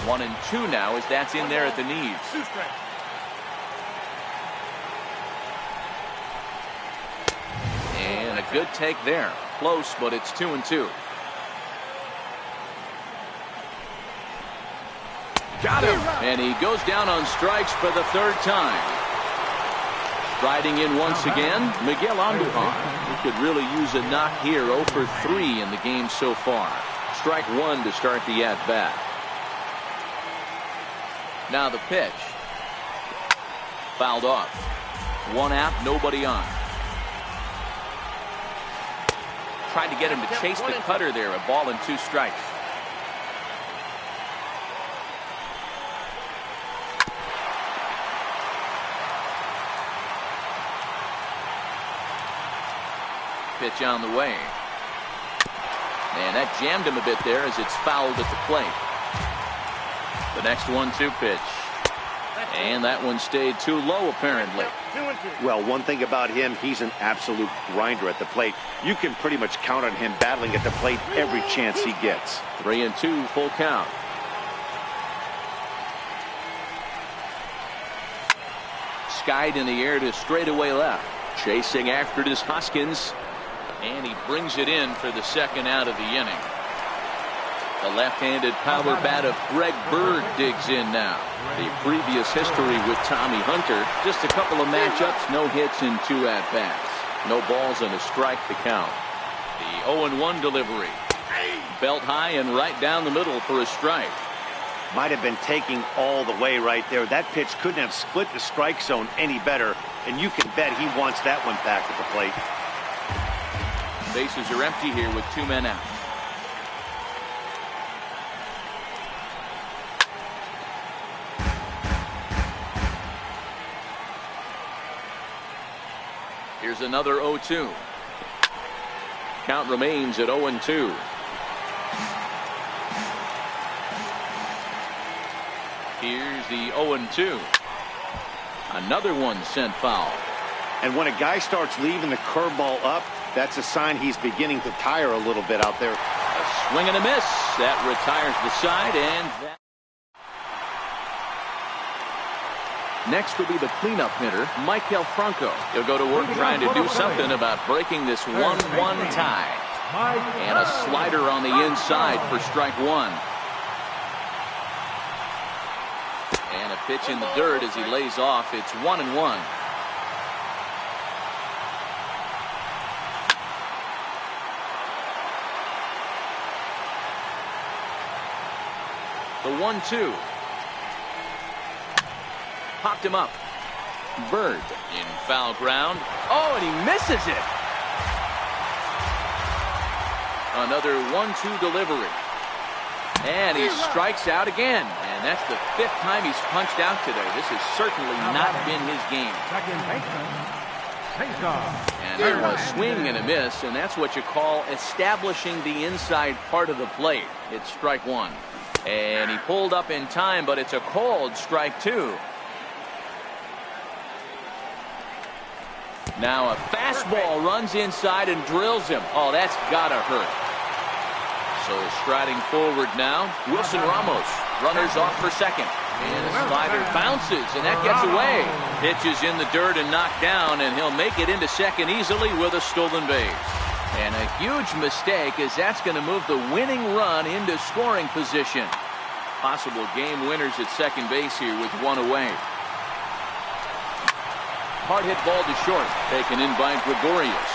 One and 2 now as that's in there at the knees. And a good take there. Close, but it's 2-2. Got him. And he goes down on strikes for the 3rd time. Striding in once again, Miguel Andujar. He could really use a knock here. 0 for 3 in the game so far. Strike 1 to start the at-bat. Now the pitch. Fouled off. 1 out, nobody on. Tried to get him to chase the cutter there. A ball and 2 strikes. Pitch on the way. And that jammed him a bit there as it's fouled at the plate. The next 1-2 pitch. And that one stayed too low apparently. Well, one thing about him, he's an absolute grinder at the plate. You can pretty much count on him battling at the plate every chance he gets. 3-2 full count. Skied in the air to straightaway left. Chasing after it is Hoskins. And he brings it in for the 2nd out of the inning. The left-handed power bat of Greg Bird digs in now. The previous history with Tommy Hunter, just a couple of matchups, no hits in 2 at-bats. No balls and a strike to count. The 0-1 delivery. Belt high and right down the middle for a strike. Might have been taking all the way right there. That pitch couldn't have split the strike zone any better, and you can bet he wants that one back at the plate. Bases are empty here with 2 men out. Here's another 0-2. Count remains at 0-2. Here's the 0-2. Another one sent foul. And when a guy starts leaving the curveball up, that's a sign he's beginning to tire a little bit out there. A swing and a miss. That retires the side, and that. Next will be the cleanup hitter, Michael Franco. He'll go to work trying to do something about breaking this 1-1 tie. And a slider on the inside for strike 1. And a pitch in the dirt as he lays off. It's 1-1. The 1-2. Popped him up. Bird in foul ground. Oh, and he misses it. Another 1-2 delivery. And he strikes out again. And that's the 5th time he's punched out today. This has certainly not been his game. And a swing and a miss, and that's what you call establishing the inside part of the plate. It's strike 1. And he pulled up in time, but it's a called strike 2. Now a fastball runs inside and drills him. Oh, that's gotta hurt. So striding forward now, Wilson Ramos. Runners off for second. And the slider bounces, and that gets away. Pitches in the dirt and knocked down, and he'll make it into second easily with a stolen base. And a huge mistake, as that's going to move the winning run into scoring position. Possible game winners at second base here with 1 away. Hard hit ball to short, taken in by Gregorius.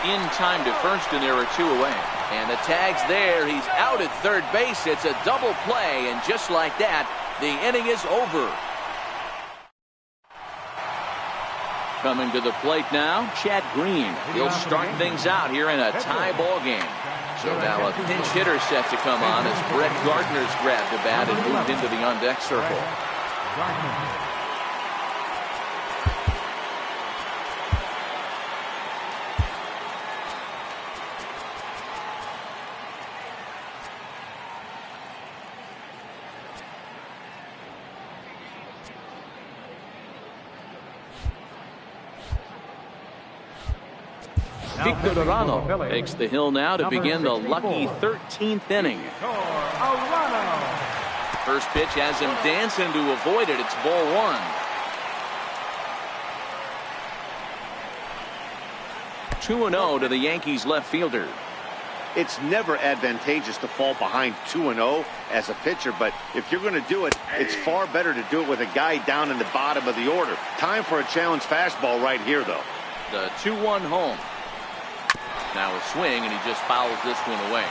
In time to first, and there are 2 away. And the tag's there. He's out at third base. It's a double play, and just like that, the inning is over. Coming to the plate now, Chad Green. He'll start things out here in a tie ball game. So now a pinch hitter set to come on as Brett Gardner's grabbed the bat and moved into the on-deck circle. Victorano takes the hill now to begin the lucky 13th inning. First pitch has him dancing to avoid it. It's ball one. 2-0 to the Yankees left fielder. It's never advantageous to fall behind 2-0 as a pitcher, but if you're going to do it, it's far better to do it with a guy down in the bottom of the order. Time for a challenge fastball right here, though. The 2-1 home. Now a swing, and he just fouls this one away.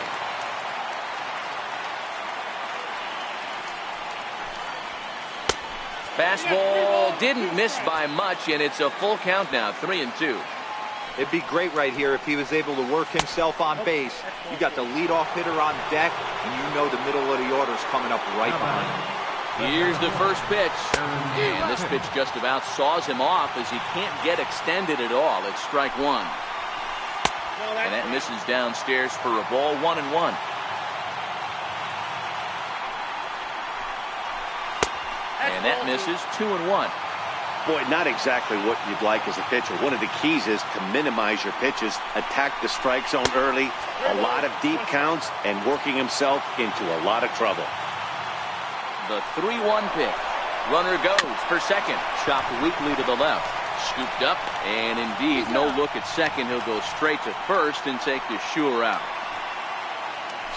Fastball didn't miss by much, and it's a full count now, 3-2. It'd be great right here if he was able to work himself on base. You got the leadoff hitter on deck, and you know the middle of the order is coming up right behind him. Here's the first pitch, and this pitch just about saws him off as he can't get extended at all. It's strike one. And that misses downstairs for a ball, 1-1. And that misses, 2-1. Boy, not exactly what you'd like as a pitcher. One of the keys is to minimize your pitches, attack the strike zone early, a lot of deep counts, and working himself into a lot of trouble. The 3-1 pitch. Runner goes for second. Chopped weakly to the left. Scooped up, and indeed, no look at second. He'll go straight to first and take the sure out.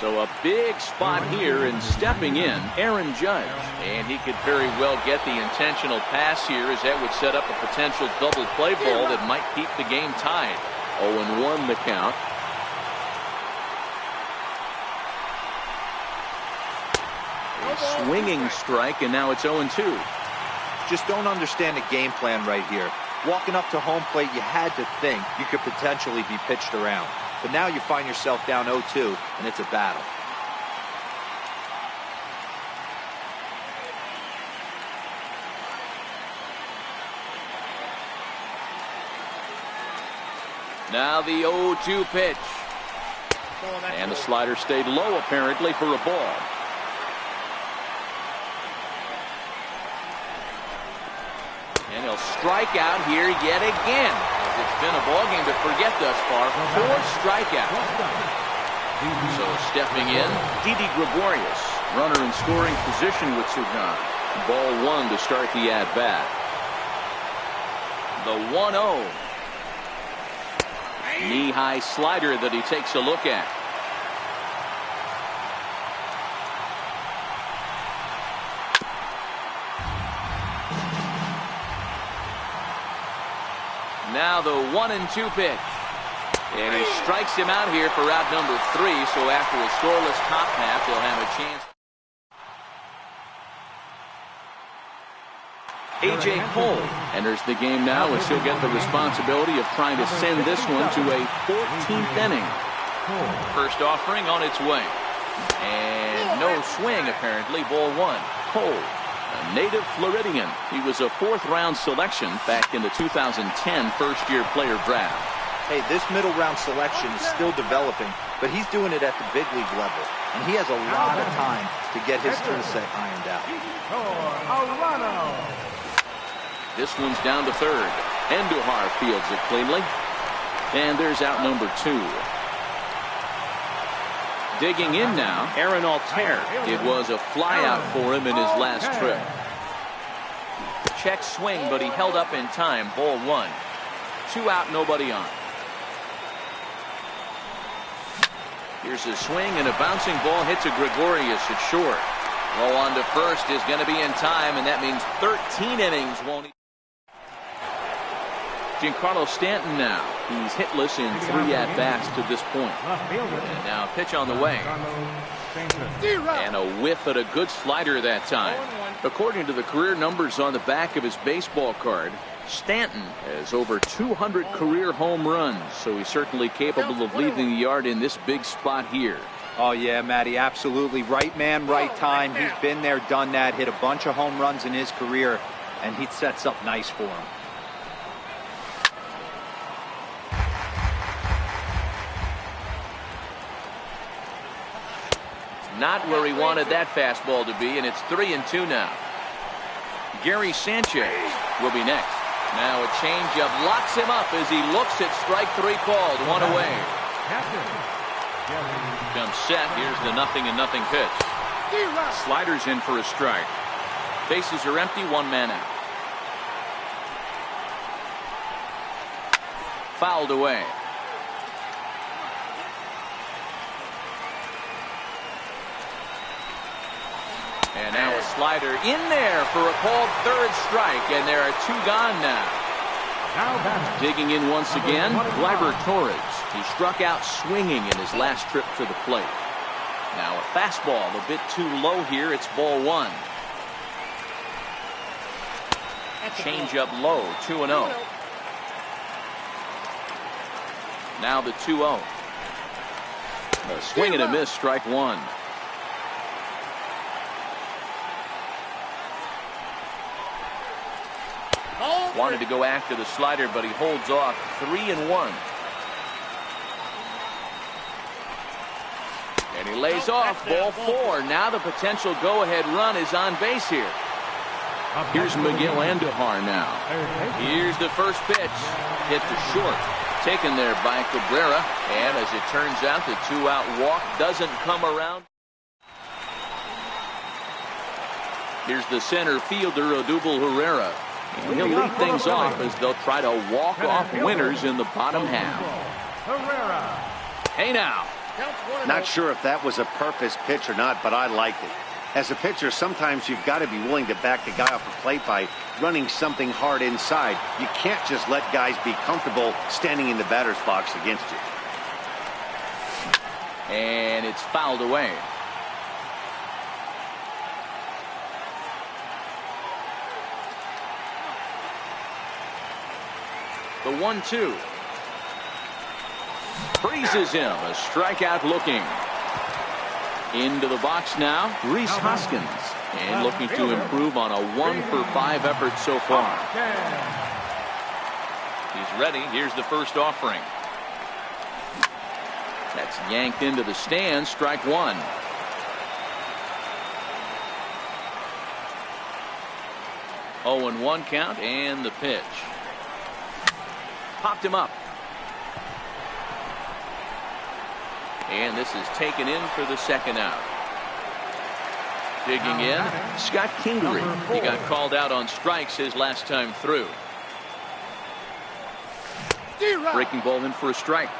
So a big spot here, and stepping in, Aaron Judge. And he could very well get the intentional pass here, as that would set up a potential double play ball that might keep the game tied. 0-1 the count. A swinging strike, and now it's 0-2. Just don't understand the game plan right here. Walking up to home plate, you had to think you could potentially be pitched around. But now you find yourself down 0-2, and it's a battle. Now the 0-2 pitch. And the slider stayed low, apparently, for a ball. And he'll strike out here yet again. It's been a ball game to forget thus far. 4 strikeouts. So stepping in, Didi Gregorius. Runner in scoring position with Sugan. Ball 1 to start the at-bat. The 1-0. Knee-high slider that he takes a look at. Now the 1-2 pitch. And he strikes him out here for out number 3. So after a scoreless top half, they'll have a chance. A.J. Cole enters the game now, as he'll get the responsibility of trying to send this one to a 14th inning. First offering on its way. And no swing, apparently. Ball 1. Cole, a native Floridian. He was a 4th-round selection back in the 2010 first-year player draft. Hey, this middle-round selection is still developing, but he's doing it at the big league level, and he has a lot of time to get his tool set ironed out. This one's down to third. Andujar fields it cleanly. And there's out number 2. Digging in now, Aaron Altair. It was a flyout for him in his last trip. Check swing, but he held up in time. Ball 1. 2 out, nobody on. Here's a swing, and a bouncing ball hits a Gregorius at short. Throw on to first is going to be in time, and that means 13 innings won't. Giancarlo Stanton now. He's hitless in 3 at-bats to this point. And now a pitch on the way. And a whiff at a good slider that time. According to the career numbers on the back of his baseball card, Stanton has over 200 career home runs, so he's certainly capable of leaving the yard in this big spot here. Oh, yeah, Matty, absolutely. Right man, right time. He's been there, done that, hit a bunch of home runs in his career, and he sets up nice for him. Not where he wanted that fastball to be, and it's 3-2 now. Gary Sanchez will be next. Now a changeup locks him up as he looks at strike 3 called. 1 away. Comes set. Here's the 0-0 pitch. Sliders in for a strike. Bases are empty. 1 man out. Fouled away. And now a slider in there for a called 3rd strike, and there are 2 gone now. Digging in once again, Gleyber Torres. He struck out swinging in his last trip to the plate. Now a fastball a bit too low here. It's ball 1. Changeup low, 2-0. Now the 2-0. A swing and a miss, strike 1. Wanted to go after the slider, but he holds off. 3-1. And he lays off. Ball 4. Now the potential go-ahead run is on base here. Here's Miguel Andujar now. Here's the first pitch. Hit to short. Taken there by Cabrera. And as it turns out, the 2-out walk doesn't come around. Here's the center fielder, Odubel Herrera. And he'll lead things off as they'll try to walk off winners in the bottom half. Hey now. Not sure if that was a purpose pitch or not, but I liked it. As a pitcher, sometimes you've got to be willing to back the guy off the plate by running something hard inside. You can't just let guys be comfortable standing in the batter's box against you. And it's fouled away. The 1-2. Freezes him. A strikeout looking. Into the box now, Rhys Hoskins. And looking to improve on a 1-for-5 effort so far. He's ready. Here's the first offering. That's yanked into the stands. Strike 1. Oh, 0-1 count, and the pitch. Popped him up. And this is taken in for the 2nd out. Digging in, Scott Kingery. He got called out on strikes his last time through. Breaking ball in for a strike.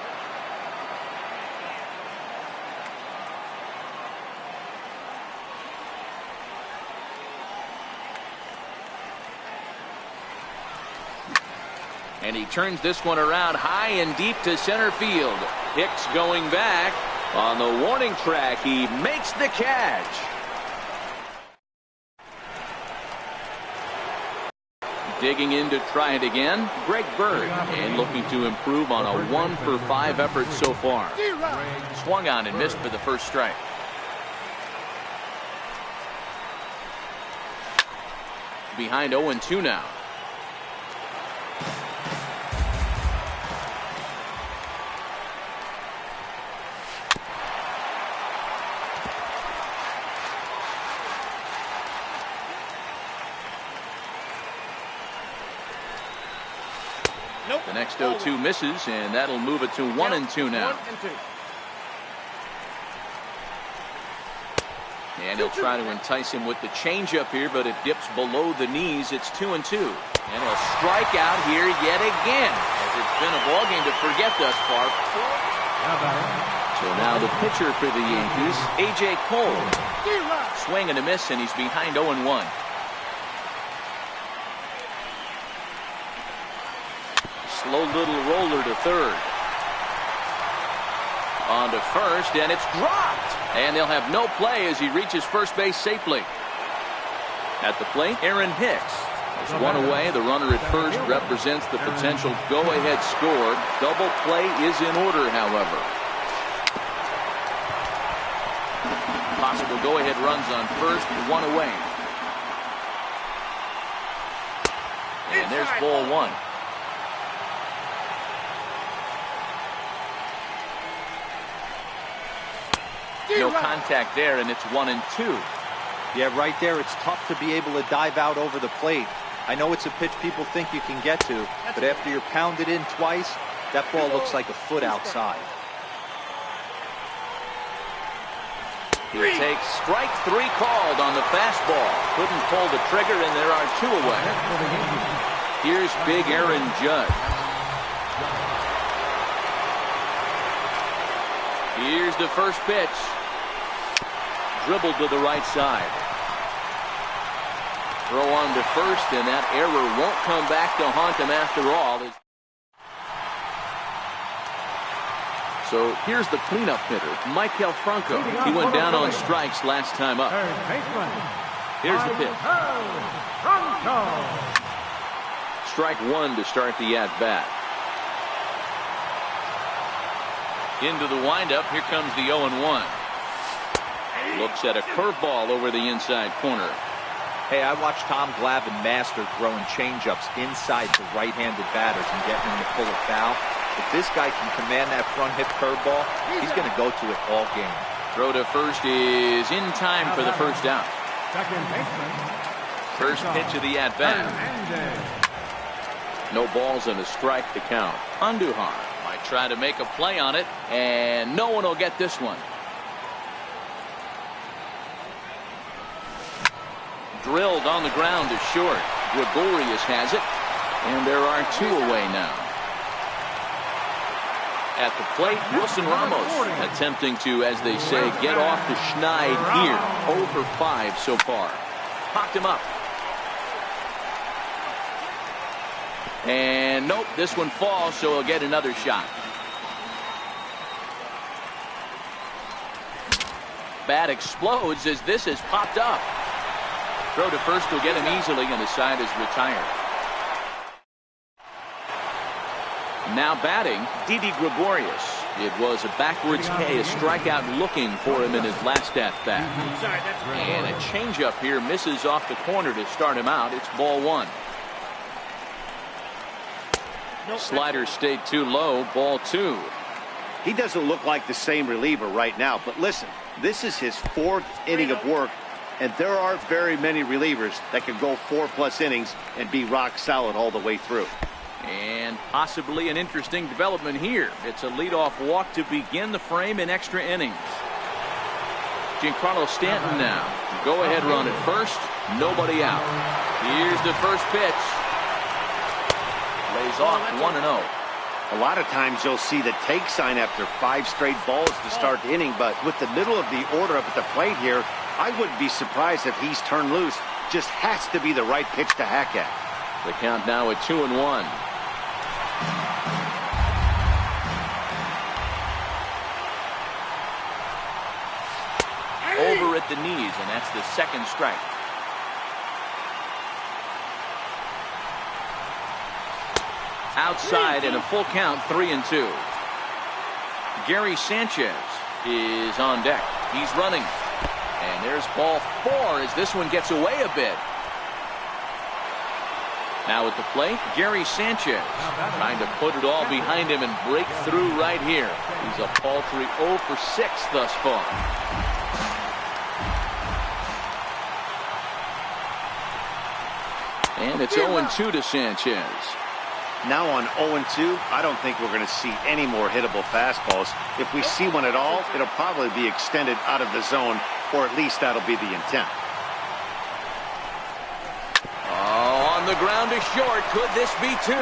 And he turns this one around high and deep to center field. Hicks going back. On the warning track, he makes the catch. Digging in to try it again, Greg Bird. And looking to improve on a 1-for-5 effort so far. Swung on and missed for the first strike. Behind 0-2 now. The next 0-2 misses, and that'll move it to 1-2 now. And he'll try to entice him with the changeup here, but it dips below the knees. It's 2-2. And he'll strike out here yet again, as it's been a ballgame to forget thus far. So now the pitcher for the Yankees, A.J. Cole. Swing and a miss, and he's behind 0-1. Slow little roller to third. On to first, and it's dropped. And they'll have no play as he reaches first base safely. At the plate, Aaron Hicks. There's one away. The runner at first represents the potential go-ahead score. Double play is in order, however. Possible go-ahead runs on first, one away. And there's ball one. No contact there, and it's 1-2. Yeah, right there, it's tough to be able to dive out over the plate. I know it's a pitch people think you can get to, but after you're pounded in twice, that ball looks like a foot outside. He takes strike three called on the fastball. Couldn't pull the trigger, and there are two away. Here's big Aaron Judge. Here's the first pitch. Dribbled to the right side. Throw on to first, and that error won't come back to haunt him after all. So here's the cleanup hitter, Michael Franco. He went down on strikes last time up. Here's the pitch. Strike one to start the at-bat. Into the windup. Here comes the 0-1. Looks at a curveball over the inside corner. Hey, I watched Tom Glavine master throwing changeups inside to right-handed batters and getting them to pull a foul. If this guy can command that front hip curveball, he's going to go to it all game. Throw to first is in time for the first out. First pitch of the at-bat. No balls and a strike to count. Andujar might try to make a play on it, and no one will get this one. Drilled on the ground to short. Gregorius has it, and there are two away now. At the plate, Wilson Ramos attempting to, as they say, get off the schneid here. 0 for 5 so far. Popped him up. And nope, this one falls, so he'll get another shot. Bat explodes as this has popped up. Throw to first will get him easily, and the side is retired. Now batting, Didi Gregorius. It was a backwards K, a strikeout looking for him in his last at-bat. And a changeup here misses off the corner to start him out. It's ball one. Slider stayed too low, ball two. He doesn't look like the same reliever right now, but listen, this is his fourth inning of work, and there aren't very many relievers that can go 4+ innings and be rock solid all the way through. And possibly an interesting development here. It's a leadoff walk to begin the frame in extra innings. Giancarlo Stanton now. Go-ahead run at first. Nobody out. Here's the first pitch. Lays off 1-0. A lot of times you'll see the take sign after 5 straight balls to start the inning, but with the middle of the order up at the plate here, I wouldn't be surprised if he's turned loose. Just has to be the right pitch to hack at. The count now at 2-1. Over at the knees, and that's the second strike. Outside and a full count, 3-2. Gary Sanchez is on deck. He's running. And there's ball 4 as this one gets away a bit. Now at the plate, Gary Sanchez trying to put it all behind him and break through right here. He's a paltry 0 for 6 thus far. And it's 0-2 to Sanchez. Now on 0-2, I don't think we're going to see any more hittable fastballs. If we see one at all, it'll probably be extended out of the zone, or at least that'll be the intent. Oh, on the ground to short. Could this be 2?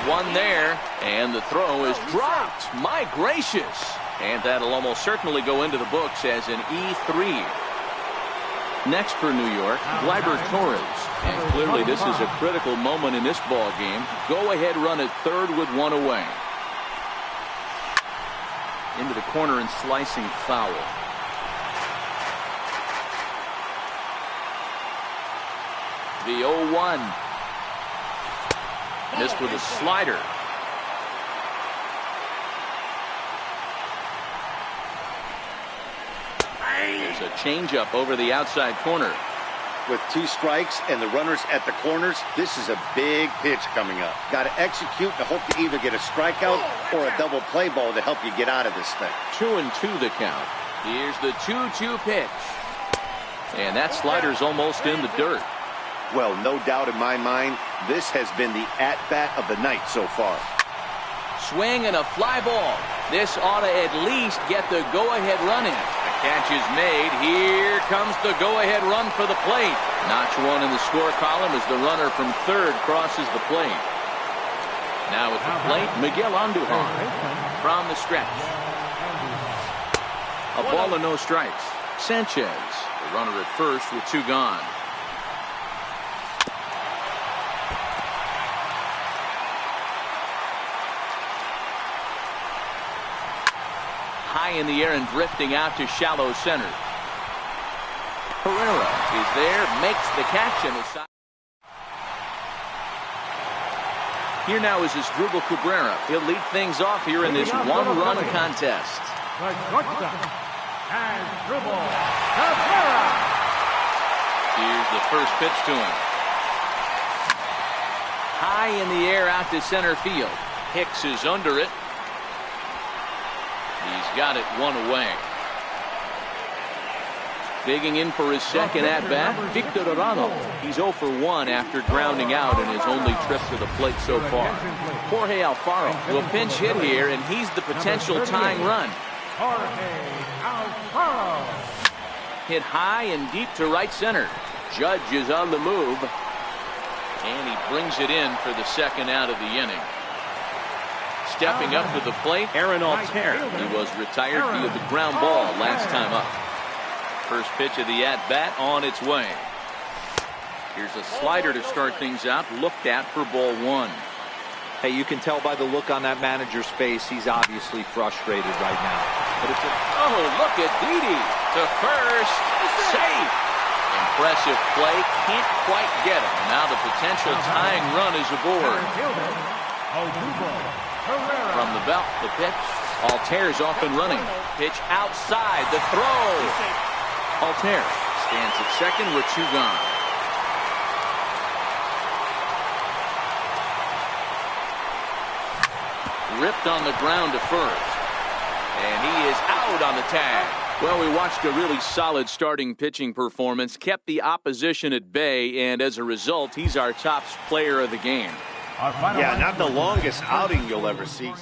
One there, and the throw is dropped. My gracious. And that'll almost certainly go into the books as an E3. Next for New York, Gleyber Torres. And clearly this is a critical moment in this ball game. Go-ahead run at third with 1 away. Into the corner and slicing foul. The 0-1. Missed with a slider. There's a changeup over the outside corner. With 2 strikes and the runners at the corners, this is a big pitch coming up. Got to execute and hope to either get a strikeout or a double play ball to help you get out of this thing. 2-2 the count. Here's the 2-2 pitch. And that slider's almost in the dirt. Well, no doubt in my mind, this has been the at-bat of the night so far. Swing and a fly ball. This ought to at least get the go-ahead run in. The catch is made. Here comes the go-ahead run for the plate. Notch 1 in the score column as the runner from third crosses the plate. Now at the plate, Miguel Andujar from the stretch. A ball and no strikes. Sanchez, the runner at first with 2 gone. High in the air and drifting out to shallow center. Herrera is there, makes the catch, and is... Here now is Asdrubal Cabrera. He'll lead things off here in this one-run contest. The shortstop, Asdrubal Cabrera. Here's the first pitch to him. High in the air out to center field. Hicks is under it. He's got it 1 away. Digging in for his second at-bat, Victor Arano. He's 0 for 1 after grounding out in his only trip to the plate so far. Jorge Alfaro will pinch hit here, and he's the potential tying run. Jorge Alfaro. Hit high and deep to right center. Judge is on the move, and he brings it in for the second out of the inning. Stepping up to the plate, Aaron Altair. He was retired via the ground ball last time up. First pitch of the at-bat on its way. Here's a slider to start things out, looked at for ball 1. Hey, you can tell by the look on that manager's face, he's obviously frustrated right now. But it's oh, look at Didi to first. Safe. Impressive play. Can't quite get him. Now the potential tying run is aboard. From the belt, the pitch. Altair's off and running. Pitch outside. The throw. Altair stands at second with 2 gone. Ripped on the ground to first. And he is out on the tag. Well, we watched a really solid starting pitching performance, kept the opposition at bay, and as a result, he's our top player of the game. Yeah, not the longest outing you'll ever see.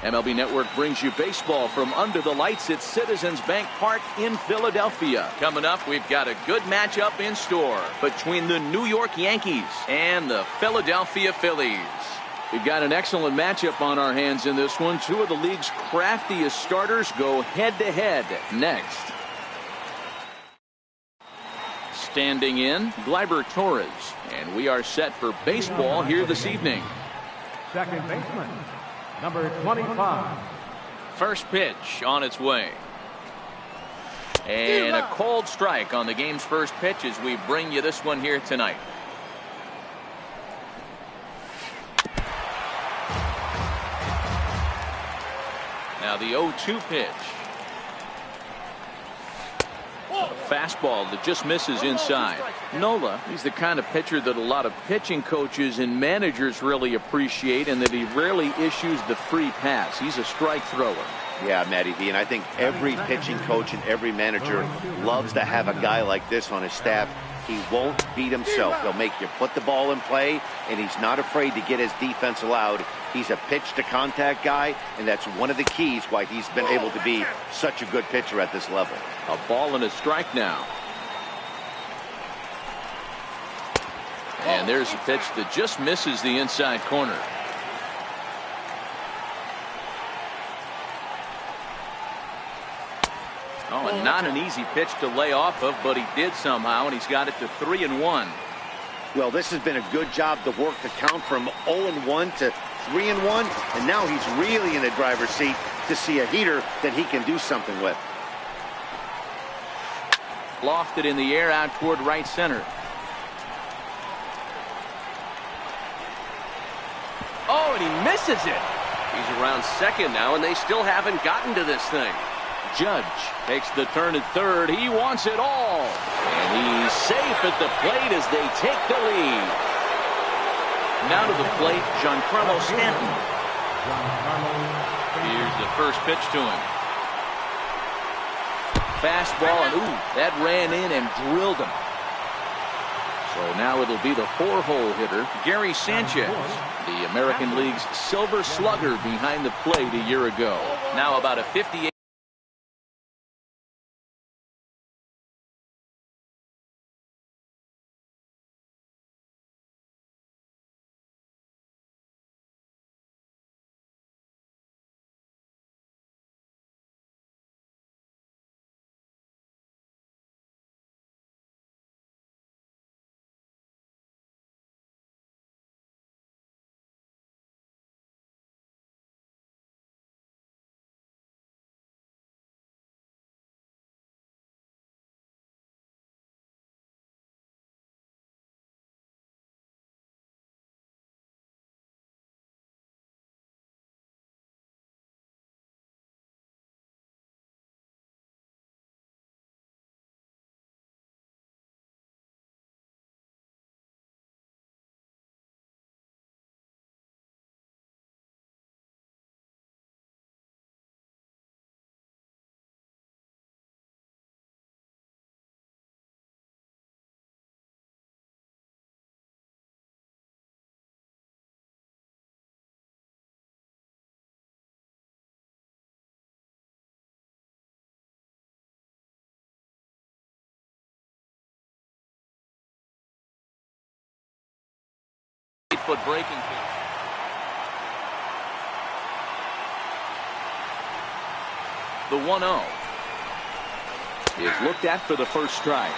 MLB Network brings you baseball from under the lights at Citizens Bank Park in Philadelphia. Coming up, we've got a good matchup in store between the New York Yankees and the Philadelphia Phillies. We've got an excellent matchup on our hands in this one. Two of the league's craftiest starters go head-to-head next. Standing in, Gleyber Torres. And we are set for baseball here this evening. Second baseman, number 25. First pitch on its way. And a cold strike on the game's first pitch as we bring you this one here tonight. Now the 0-2 pitch. A fastball that just misses inside. Nola, he's the kind of pitcher that a lot of pitching coaches and managers really appreciate, and that he rarely issues the free pass. He's a strike thrower. Yeah, Matty V, and I think every pitching coach and every manager loves to have a guy like this on his staff. He won't beat himself. He'll make you put the ball in play, and he's not afraid to get his defense allowed. He's a pitch-to-contact guy, and that's one of the keys why he's been able to be such a good pitcher at this level. A ball and a strike now. And there's a pitch that just misses the inside corner. Oh, and not an easy pitch to lay off of, but he did somehow, and he's got it to 3-1. Well, this has been a good job to work the count from 0-1 to 3-1, and now he's really in the driver's seat to see a heater that he can do something with. Lofted in the air out toward right center. Oh, and he misses it. He's around second now, and they still haven't gotten to this thing. Judge takes the turn at third. He wants it all. And he's safe at the plate as they take the lead. Now to the plate, Giancarlo Stanton. Here's the first pitch to him. Fastball, and ooh, that ran in and drilled him. So now it'll be the 4-hole hitter, Gary Sanchez, the American League's Silver Slugger behind the plate a year ago. Now about a 58. Foot breaking pitch. The 1-0 is looked at for the first strike.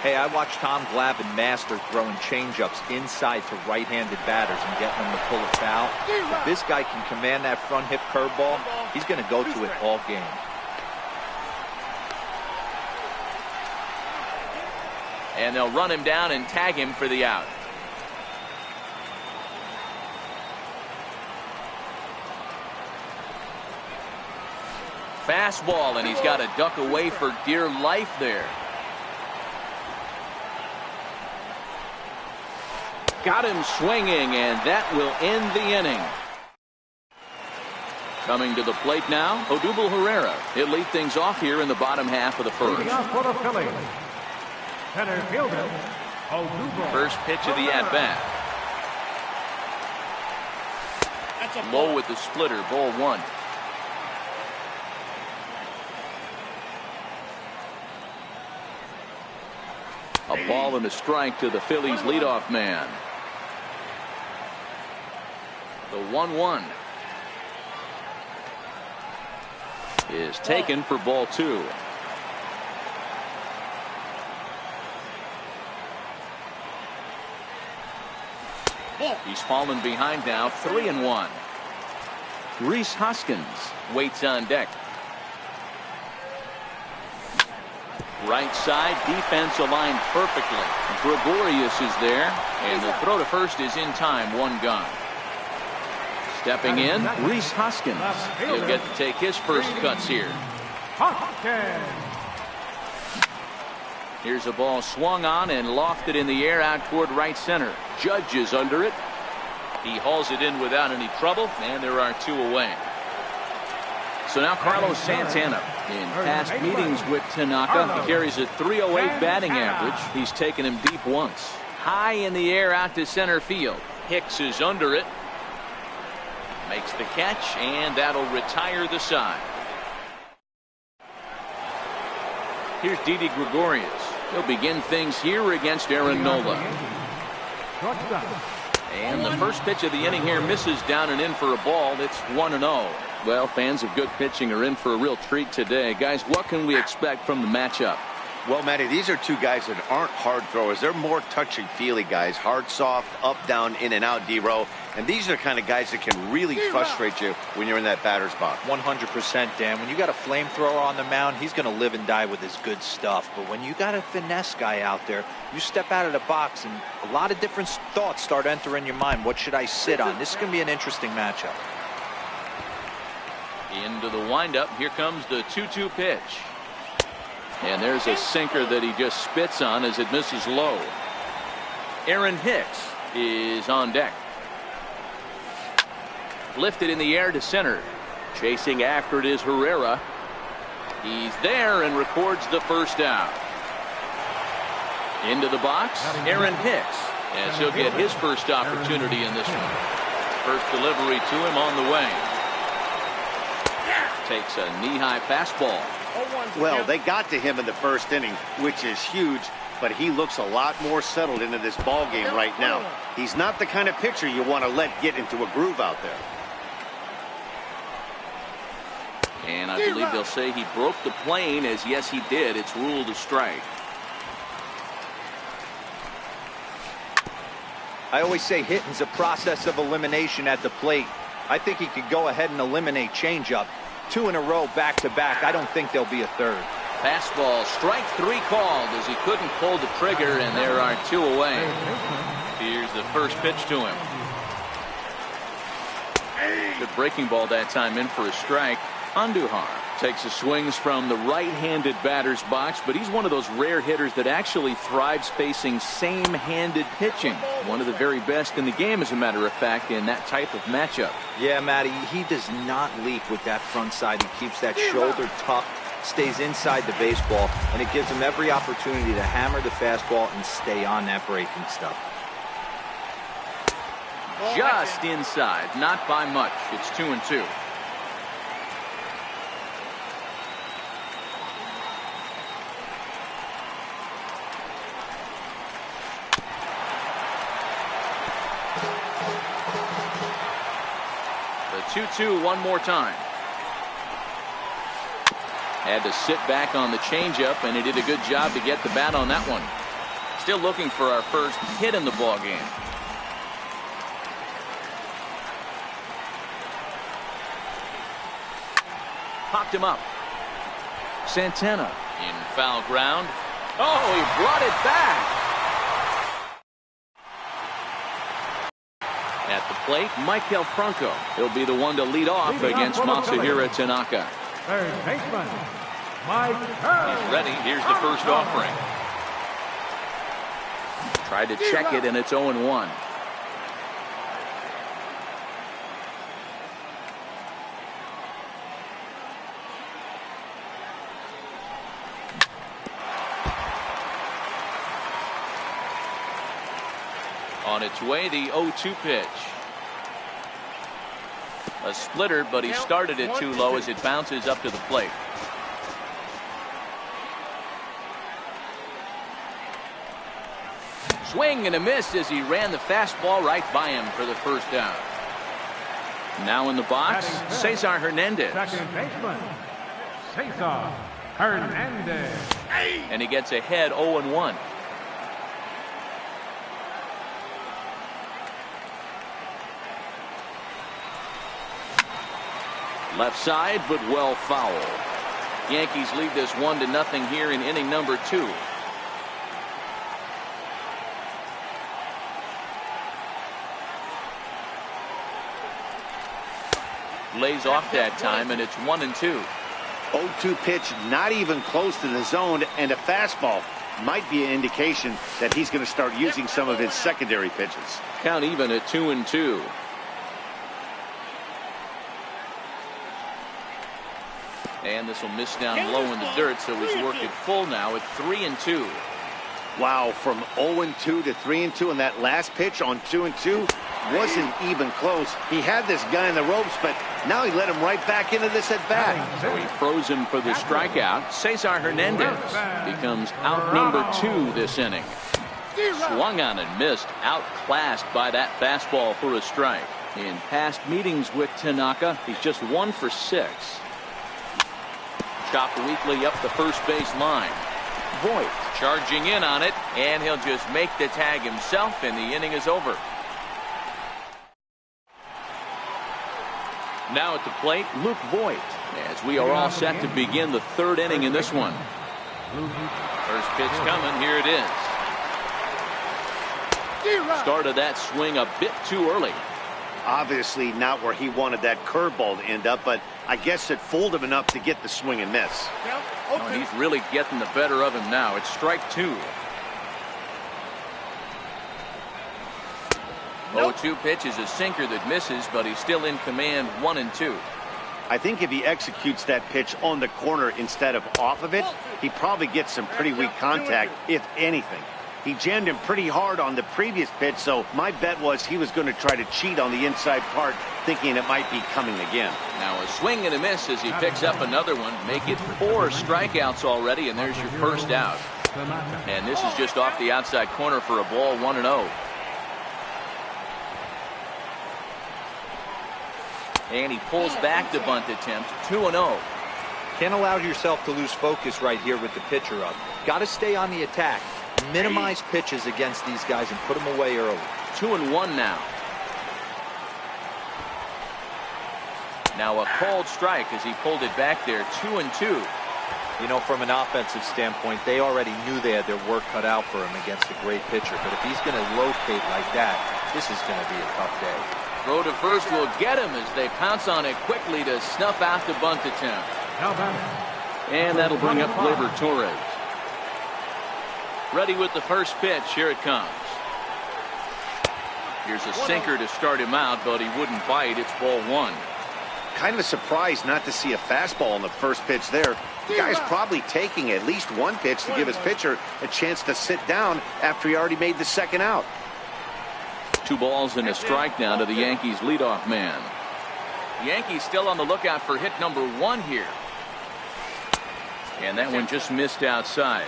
Hey, I watched Tom Glavine master throwing changeups inside to right-handed batters and getting them to pull a foul. If this guy can command that front hip curveball, he's going to go to it all game. And they'll run him down and tag him for the out. Fastball, and he's got to duck away for dear life there. Got him swinging, and that will end the inning. Coming to the plate now, Odubel Herrera. He'll lead things off here in the bottom half of the first. For the Phillies, center fielder, Odubel. First pitch of the at-bat. Low with the splitter, ball one. A ball and a strike to the Phillies leadoff man. The 1-1 is taken for ball two. He's fallen behind now, 3-1. Rhys Hoskins waits on deck. Right side, defense aligned perfectly. Gregorius is there, and the throw to first is in time, one gone. Stepping in, Rhys Hoskins. He'll get to take his first cuts here. Here's a ball swung on and lofted in the air out toward right center. Judge is under it. He hauls it in without any trouble, and there are two away. So now Carlos Santana. In past meetings with Tanaka, he carries a .308 batting average. He's taken him deep once. High in the air out to center field. Hicks is under it. Makes the catch, and that'll retire the side. Here's Didi Gregorius. He'll begin things here against Aaron Nola. And the first pitch of the inning here misses down and in for a ball. It's 1-0. Well, fans of good pitching are in for a real treat today. Guys, what can we expect from the matchup? Well, Matty, these are two guys that aren't hard throwers. They're more touchy-feely guys. Hard, soft, up, down, in and out, D-row. And these are the kind of guys that can really frustrate you when you're in that batter's box. 100%, Dan. When you got a flamethrower on the mound, he's going to live and die with his good stuff. But when you got a finesse guy out there, you step out of the box and a lot of different thoughts start entering your mind. What should I sit on? This is going to be an interesting matchup. Into the windup. Here comes the 2-2 pitch. And there's a sinker that he just spits on as it misses low. Aaron Hicks is on deck. Lifted in the air to center. Chasing after it is Herrera. He's there and records the first out. Into the box, Aaron Hicks, as he'll get his first opportunity in this one. First delivery to him on the way. Takes a knee-high fastball. Well, they got to him in the first inning, which is huge, but he looks a lot more settled into this ball game right now. He's not the kind of pitcher you want to let get into a groove out there. And I believe they'll say he broke the plane, as yes, he did. It's ruled a strike. I always say hitting's a process of elimination at the plate. I think he could go ahead and eliminate changeup. 2 in a row back-to-back. I don't think there'll be a third. Fastball, strike 3 called as he couldn't pull the trigger, and there are 2 away. Here's the first pitch to him. Good breaking ball that time, in for a strike. Andujar takes his swings from the right-handed batter's box, but he's one of those rare hitters that actually thrives facing same-handed pitching. One of the very best in the game, as a matter of fact, in that type of matchup. Yeah, Matty, he does not leak with that front side. He keeps that shoulder tucked, stays inside the baseball, and it gives him every opportunity to hammer the fastball and stay on that breaking stuff. Just inside, not by much. It's 2-2. The 2-2 one more time. Had to sit back on the changeup, and he did a good job to get the bat on that one. Still looking for our first hit in the ball game. Popped him up. Santana in foul ground. Oh, he brought it back. At the plate, Michael Franco. He'll be the one to lead off against Masahiro Tanaka. Third baseman, He's ready. Here's the first offering. Tried to check it, and it's 0-1. On its way, the 0-2 pitch. A splitter, but he started it too low as it bounces up to the plate. Swing and a miss as he ran the fastball right by him for the first down. Now in the box, Cesar Hernandez. Second baseman, Cesar Hernandez. And he gets ahead 0-1. Left side, but well foul. Yankees lead this 1-0 here in inning number 2. Lays off that time, and it's 1-2. 0-2 pitch, not even close to the zone, and a fastball might be an indication that he's going to start using some of his secondary pitches. Count even at 2-2. And this will miss down low in the dirt, so he's worked it full now at 3-2. Wow, from 0-2 to 3-2, and that last pitch on 2-2 wasn't even close. He had this guy in the ropes, but now he let him right back into this at bat. So he froze him for the strikeout. Cesar Hernandez becomes out number 2 this inning. Swung on and missed, outclassed by that fastball for a strike. In past meetings with Tanaka, he's just 1 for 6. Chopped weakly up the first base line. Voit charging in on it, and he'll just make the tag himself, and the inning is over. Now at the plate, Luke Voit, as we are all set to begin the 3rd inning in this one. First pitch coming, here it is. Started that swing a bit too early. Obviously not where he wanted that curveball to end up, but I guess it fooled him enough to get the swing and miss. Oh, he's really getting the better of him now. It's strike 2. 0-2 pitch is a sinker that misses, but he's still in command. 1-2. I think if he executes that pitch on the corner instead of off of it, he probably gets some pretty weak contact, if anything. He jammed him pretty hard on the previous pitch, so my bet was he was going to try to cheat on the inside part, thinking it might be coming again. Now a swing and a miss as he picks up another one. Make it 4 strikeouts already, and there's your first out. And this is just off the outside corner for a ball. 1-0. And he pulls back the bunt attempt. 2-0. Can't allow yourself to lose focus right here with the pitcher up. Got to stay on the attack. Minimize pitches against these guys and put them away early. 2-1 now. Now a called strike as he pulled it back there. 2-2. You know, from an offensive standpoint, they already knew they had their work cut out for him against a great pitcher. But if he's going to locate like that, this is going to be a tough day. Throw to first will get him as they pounce on it quickly to snuff out the bunt attempt. And that'll bring up Gleyber Torres. Ready with the first pitch. Here it comes. Here's a sinker to start him out, but he wouldn't bite. It's ball 1. Kind of surprised not to see a fastball on the first pitch there. The guy's probably taking at least one pitch to give his pitcher a chance to sit down after he already made the second out. 2 balls and a strike now to the Yankees leadoff man. The Yankees still on the lookout for hit number 1 here. And that one just missed outside.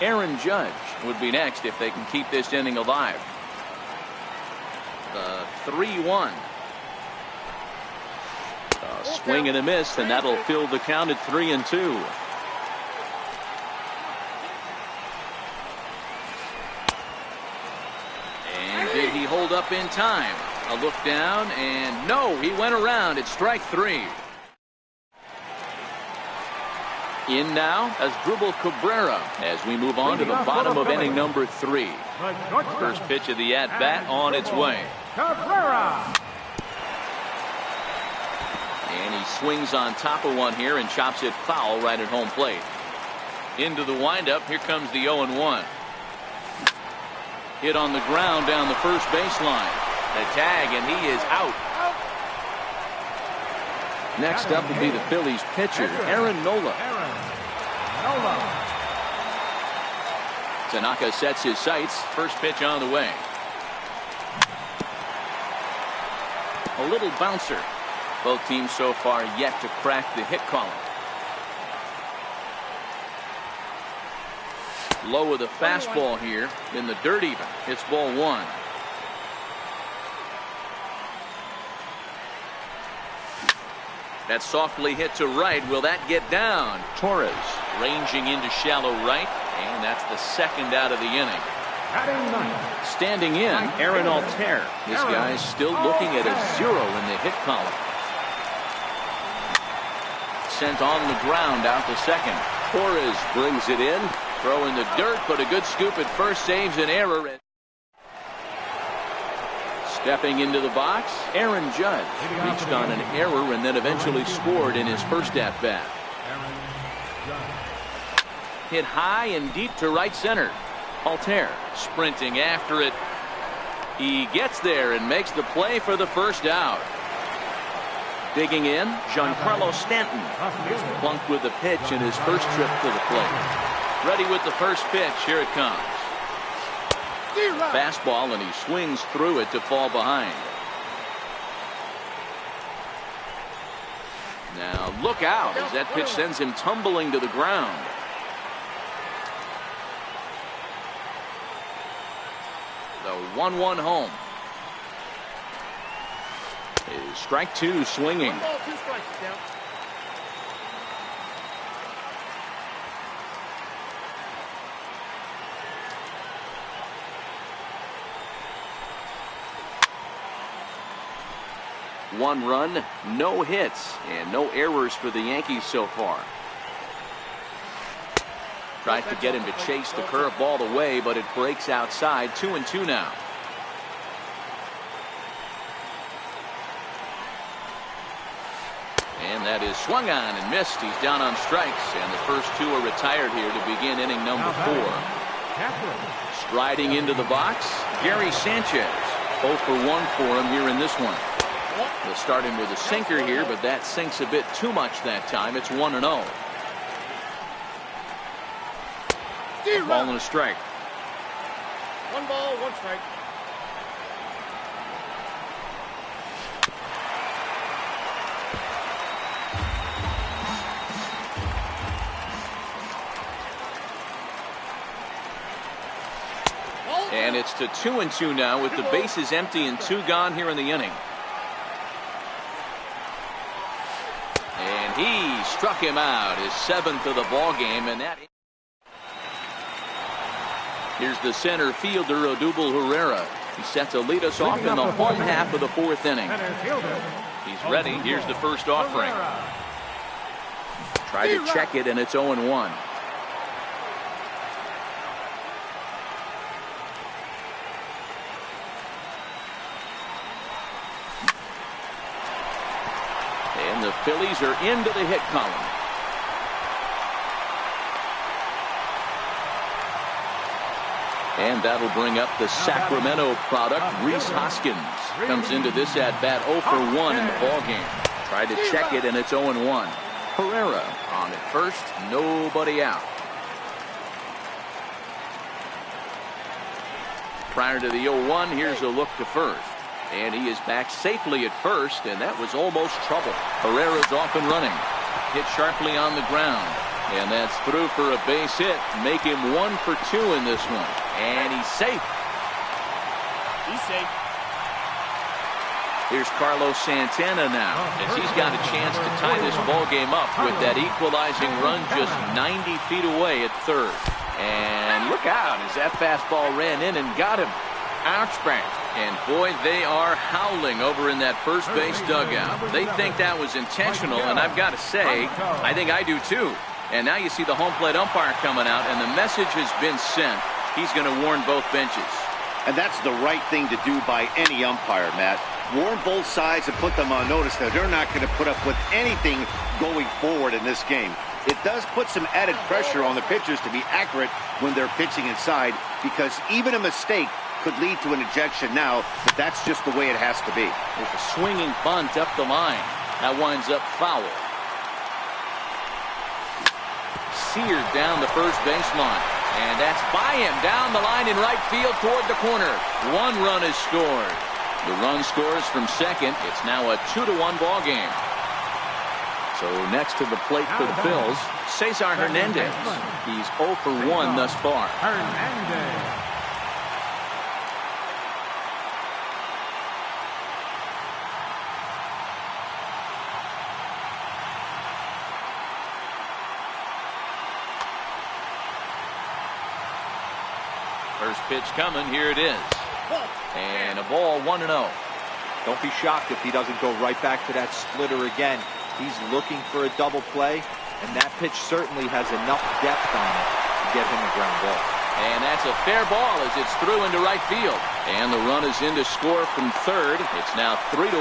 Aaron Judge would be next if they can keep this inning alive. The 3-1. A swing and a miss, and that'll fill the count at 3-2. And did he hold up in time? A look down, and no, he went around. It's strike 3. In now as Dribble Cabrera as we move on to the bottom of inning number 3. First pitch of the at-bat on its way. Cabrera. And he swings on top of one here and chops it foul right at home plate. Into the windup. Here comes the 0-1. Hit on the ground down the first baseline. The tag, and he is out. Next up will be the Phillies pitcher, Aaron Nola. Tanaka sets his sights. First pitch on the way. A little bouncer. Both teams so far yet to crack the hit column. Low with a fastball here in the dirt even. It's ball one. That's softly hit to right. Will that get down? Torres ranging into shallow right, and that's the second out of the inning. Standing in, Aaron Altair. This guy's still looking at a 0 in the hit column. Sent on the ground out to second. Torres brings it in. Throw in the dirt, but a good scoop at first saves an error. Stepping into the box, Aaron Judge reached on an error and then eventually scored in his first at-bat. Hit high and deep to right center. Altair sprinting after it. He gets there and makes the play for the first out. Digging in, Giancarlo Stanton. Plunked with the pitch in his first trip to the plate. Ready with the first pitch. Here it comes. Fastball, and he swings through it to fall behind. Now look out as that pitch sends him tumbling to the ground. The 1-1 home. Is strike two swinging. 1 ball, 2 strikes, count. One run, no hits, and no errors for the Yankees so far. Tries to get him to chase the curveball away, but it breaks outside. 2-2 now. And that is swung on and missed. He's down on strikes, and the first two are retired here to begin inning number 4. Striding into the box, Gary Sanchez. 0 for 1 for him here in this one. They'll start him with a sinker here, but that sinks a bit too much that time. It's 1-0. Ball and a strike. 1 ball, 1 strike. And it's to 2-2 now with the bases empty and 2 gone here in the inning. And he struck him out, his 7th of the ball game, and that. Here's the center fielder, Odubel Herrera. He's set to lead us off in the home half of the 4th inning. He's ready. Here's the first offering. Try to check it, and it's 0-1. And the Phillies are into the hit column. And that'll bring up the Sacramento product, Rhys Hoskins. Comes into this at-bat 0 for 1 in the ballgame. Tried to check it, and it's 0-1. Herrera on at first, nobody out. Prior to the 0-1, here's a look to first. And he is back safely at first, and that was almost trouble. Herrera's off and running. Hit sharply on the ground. And that's through for a base hit. Make him 1 for 2 in this one. And he's safe. He's safe. Here's Carlos Santana now, as he's got a chance to tie this ball game up with that equalizing run just 90 feet away at third. And look out as that fastball ran in and got him. Ouch bang. And boy, they are howling over in that first base dugout. They think that was intentional, and I've got to say, I think I do too. And now you see the home plate umpire coming out, and the message has been sent. He's going to warn both benches. And that's the right thing to do by any umpire, Matt. Warn both sides and put them on notice that they're not going to put up with anything going forward in this game. It does put some added pressure on the pitchers to be accurate when they're pitching inside, because even a mistake could lead to an ejection now, but that's just the way it has to be. With a swinging bunt up the line. That winds up foul. Seared down the first baseline. And that's by him down the line in right field toward the corner. 1 run is scored. The run scores from second. It's now a 2-1 ball game. So next to the plate for the Phils, Cesar Hernandez. He's 0 for 1 thus far. Hernandez. First pitch coming. Here it is. And a ball, 1-0. Don't be shocked if he doesn't go right back to that splitter again. He's looking for a double play, and that pitch certainly has enough depth on it to get him a ground ball. And that's a fair ball as it's through into right field. And the run is in to score from third. It's now 3-1.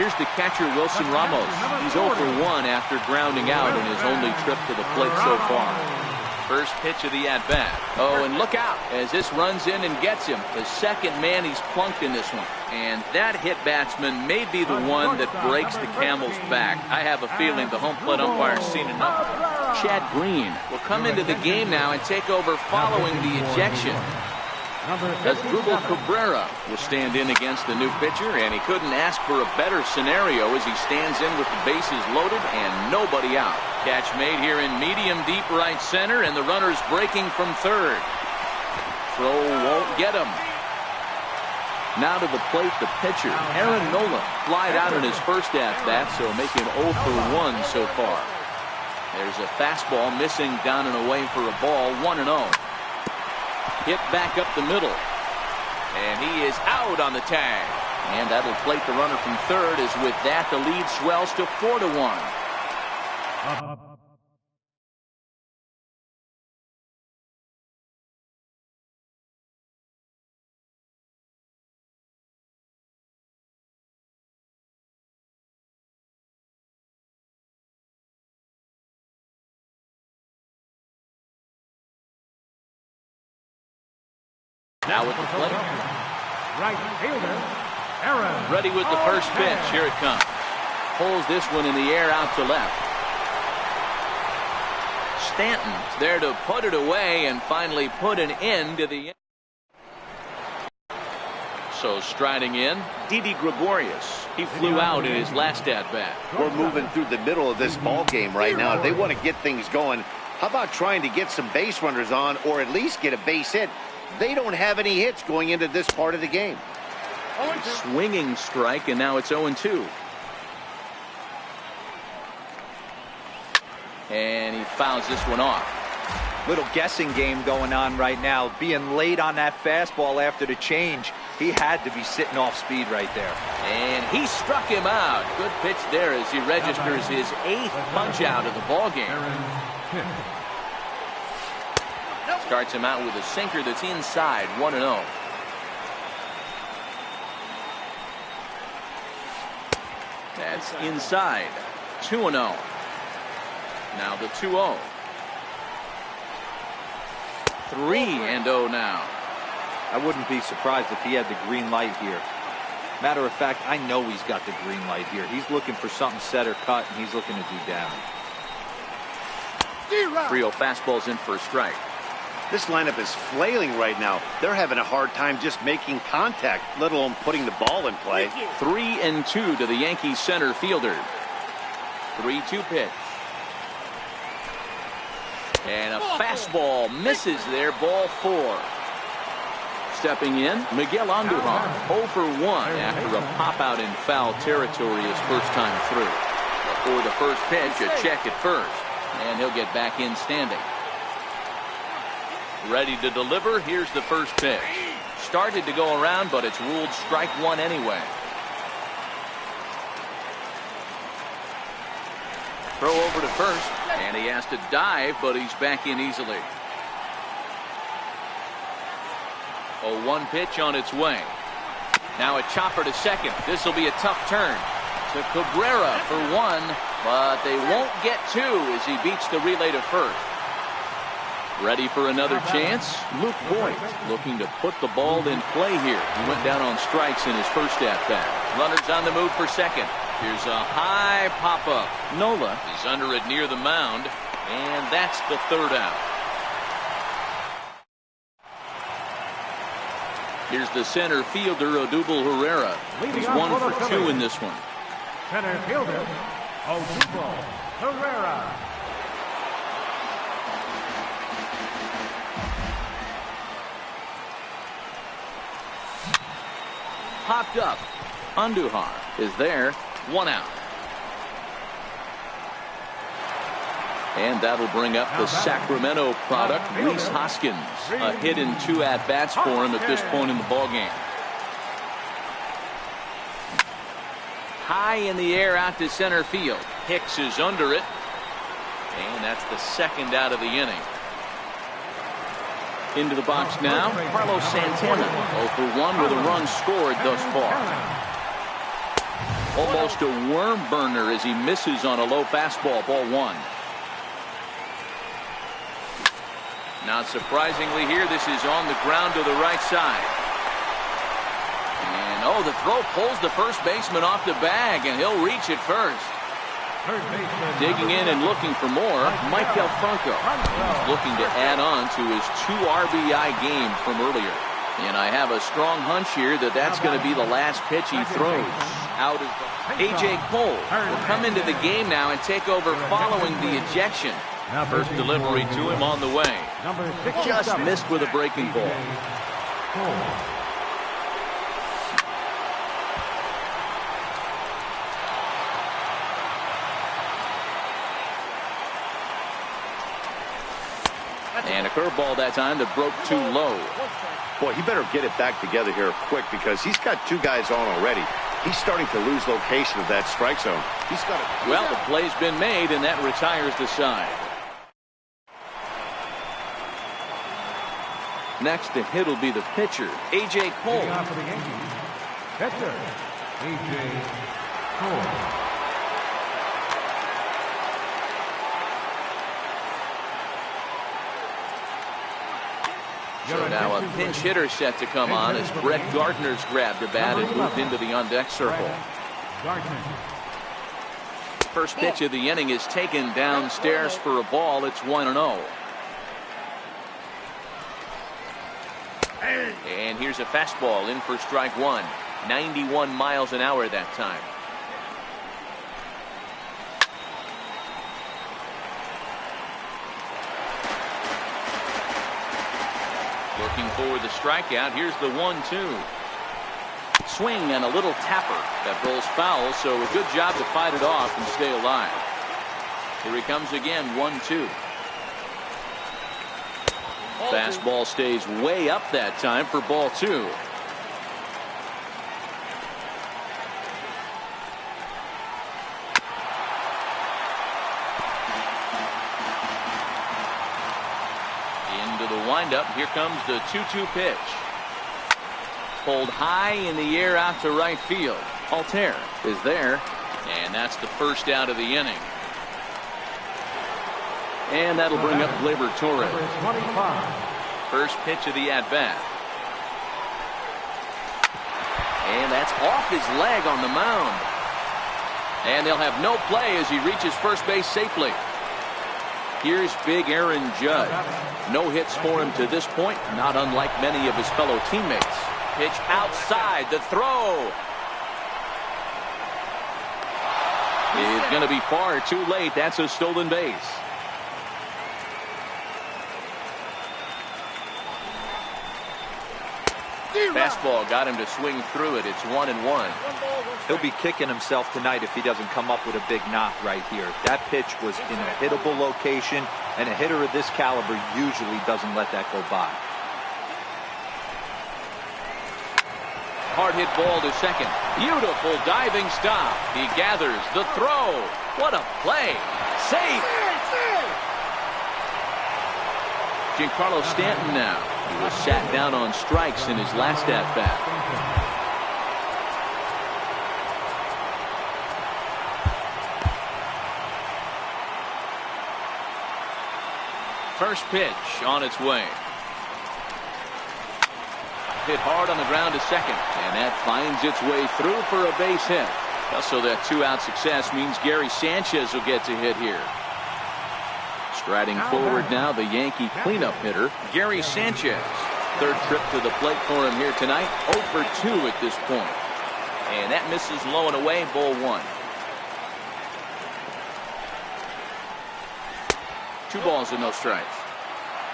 Here's the catcher, Wilson Ramos. He's 0 for 1 after grounding out in his only trip to the plate so far. First pitch of the at-bat. Oh, and look out as this runs in and gets him. The second man he's plunked in this one. And that hit batsman may be the one that breaks the camel's back. I have a feeling the home plate umpire's seen enough. Chad Green will come into the game now and take over following the ejection. As Asdrubal Cabrera will stand in against the new pitcher, and he couldn't ask for a better scenario as he stands in with the bases loaded and nobody out. Catch made here in medium deep right center, and the runner's breaking from third. Throw won't get him. Now to the plate, the pitcher, Aaron Nola, flied out in his first at-bat, so making 0 for 1 so far. There's a fastball missing down and away for a ball, 1-0. Hit back up the middle. And he is out on the tag. And that'll plate the runner from third, as with that the lead swells to 4-1. Now with the plate. Right fielder, Aaron. Ready with the first pitch. Here it comes. Pulls this one in the air out to left. Stanton's there to put it away and finally put an end to the. So striding in, Didi Gregorius. He flew out in his last at-bat. We're moving through the middle of this ball game right now. If they want to get things going, how about trying to get some base runners on, or at least get a base hit? They don't have any hits going into this part of the game. Swinging strike, and now it's 0-2. And he fouls this one off. Little guessing game going on right now. Being late on that fastball after the change. He had to be sitting off speed right there. And he struck him out. Good pitch there as he registers his 8th punch out of the ball game. Starts him out with a sinker that's inside, 1-0. That's inside, 2-0. Now the 2-0. 3-0 now. I wouldn't be surprised if he had the green light here. Matter of fact, I know he's got the green light here. He's looking for something set or cut, and he's looking to do damage. 3-0 fastball's in for a strike. This lineup is flailing right now. They're having a hard time just making contact, let alone putting the ball in play. 3-2 to the Yankees center fielder. 3-2 pitch. And a fastball misses there, ball 4. Stepping in, Miguel Andujar, 0 for 1 after a pop-out in foul territory his first time through. Before the first pitch, a check at first. And he'll get back in standing. Ready to deliver. Here's the first pitch. Started to go around, but it's ruled strike 1 anyway. Throw over to first, and he has to dive, but he's back in easily. 0-1 pitch on its way. Now a chopper to second. This will be a tough turn. To Cabrera for 1, but they won't get 2 as he beats the relay to first. Ready for another chance? Luke Boyd looking to put the ball in play here. He went down on strikes in his first at-bat. Runners on the move for second. Here's a high pop-up. Nola is under it near the mound, and that's the 3rd out. Here's the center fielder, Odubel Herrera. He's 1 for 2 in this one. Center fielder, Odubel Herrera. Popped up. Andujar is there. 1 out. And that'll bring up the Sacramento product, Rhys Hoskins. A hit and 2 at-bats for him at this point in the ballgame. High in the air out to center field. Hicks is under it. And that's the 2nd out of the inning. Into the box now, Carlos Santana. 0 for 1 with a run scored thus far. Almost a worm burner as he misses on a low fastball, ball 1. Not surprisingly here, this is on the ground to the right side. And oh, the throw pulls the first baseman off the bag, and he'll reach it first. Digging in and looking for more, Michael Franco. He's looking to add on to his 2 RBI game from earlier. And I have a strong hunch here that that's going to be the last pitch he throws. Out is A.J. Cole will come into the game now and take over following the ejection. First delivery to him on the way. Just missed with a breaking ball. And a curveball that time that broke too low. Boy, he better get it back together here quick because he's got 2 guys on already. He's starting to lose location of that strike zone. He's got it. Well, the play's been made, and that retires the side. Next to hit will be the pitcher, A.J. Cole. For the Yankees, pitcher, A.J. Cole. So now a pinch hitter set to come on as Brett Gardner's grabbed a bat and moved into the on-deck circle. First pitch of the inning is taken downstairs for a ball. It's 1-0. And here's a fastball in for strike 1. 91 miles an hour that time. Looking for the strikeout. Here's the 1-2. Swing and a little tapper that rolls foul, so a good job to fight it off and stay alive. Here he comes again, 1-2. Fastball stays way up that time for ball 2. Into the windup. Here comes the 2-2 pitch. Pulled high in the air out to right field. Altair is there, and that's the first out of the inning. And that'll bring up Gleyber Torres. First pitch of the at-bat. And that's off his leg on the mound. And they'll have no play as he reaches first base safely. Here's big Aaron Judge. No hits for him to this point, not unlike many of his fellow teammates. Pitch outside, the throw. It's going to be far too late. That's a stolen base. Fastball got him to swing through it. It's 1-1. He'll be kicking himself tonight if he doesn't come up with a big knock right here. That pitch was in a hittable location, and a hitter of this caliber usually doesn't let that go by. Hard hit ball to second. Beautiful diving stop. He gathers the throw. What a play. Safe. Giancarlo Stanton now. He was sat down on strikes in his last at-bat. First pitch on its way. Hit hard on the ground to second, and that finds its way through for a base hit. Also, that 2-out success means Gary Sanchez will get to hit here. Striding forward now, the Yankee cleanup hitter, Gary Sanchez. Third trip to the plate for him here tonight. 0 for 2 at this point. And that misses low and away, ball 1. 2 balls and no strikes.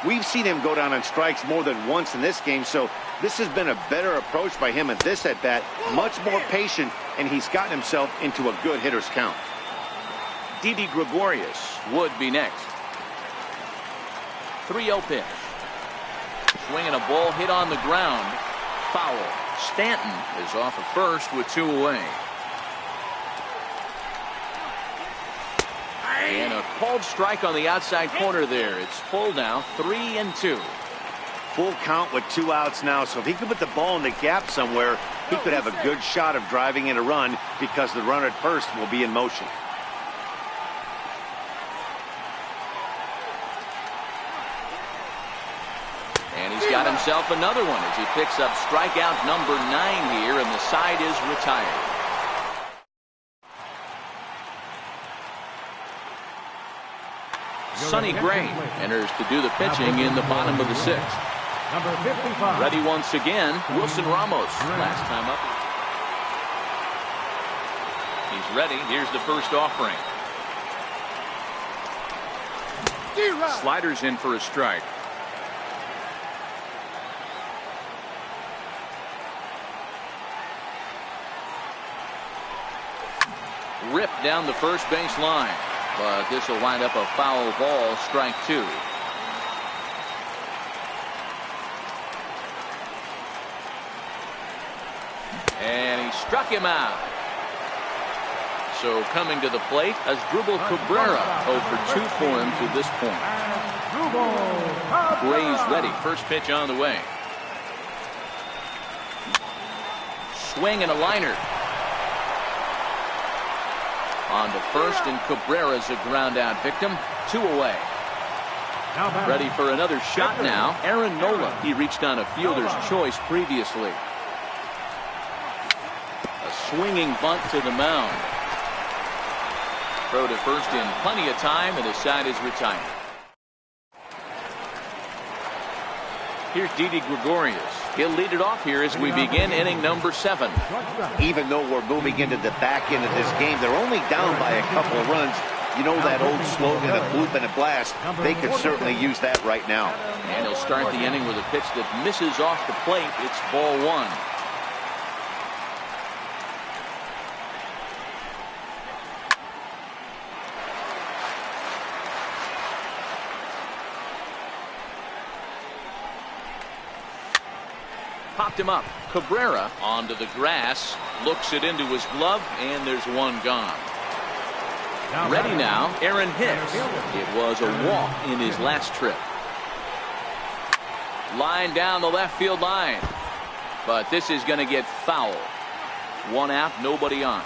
We've seen him go down on strikes more than once in this game, so this has been a better approach by him at this at-bat. Much more patient, and he's gotten himself into a good hitter's count. Didi Gregorius would be next. 3-0 pitch. Swinging a ball hit on the ground. Foul. Stanton is off at first with 2 away. And a called strike on the outside corner there. It's full now, 3-2. Full count with 2 outs now, so if he could put the ball in the gap somewhere, he could have a good shot of driving in a run because the runner at first will be in motion. And he's got himself another one as he picks up strikeout number 9 here, and the side is retired. Sonny Gray enters to do the pitching in the bottom of the 6th. Number 55. Ready once again, Wilson Ramos. Last time up. He's ready. Here's the first offering. Sliders in for a strike. Ripped down the first base line. But this will wind up a foul ball, strike 2. And he struck him out. So coming to the plate, Asdrubal Cabrera 0 for 2 for him to this point. Gray's ready. First pitch on the way. Swing and a liner. On to first, and Cabrera's a ground out victim. 2 away. Ready for another shot now. Aaron Nola. He reached on a fielder's choice previously. A swinging bunt to the mound. Throw to first in plenty of time, and the side is retired. Here's Didi Gregorius. He'll lead it off here as we begin inning number 7. Even though we're moving into the back end of this game, they're only down by a couple of runs. You know that old slogan, a bloop and a blast. They could certainly use that right now. And he'll start the inning with a pitch that misses off the plate. It's ball 1. Popped him up. Cabrera onto the grass, looks it into his glove, and there's 1 gone. Ready now, Aaron Hicks. It was a walk in his last trip. Line down the left field line, but this is going to get foul. 1 out, nobody on.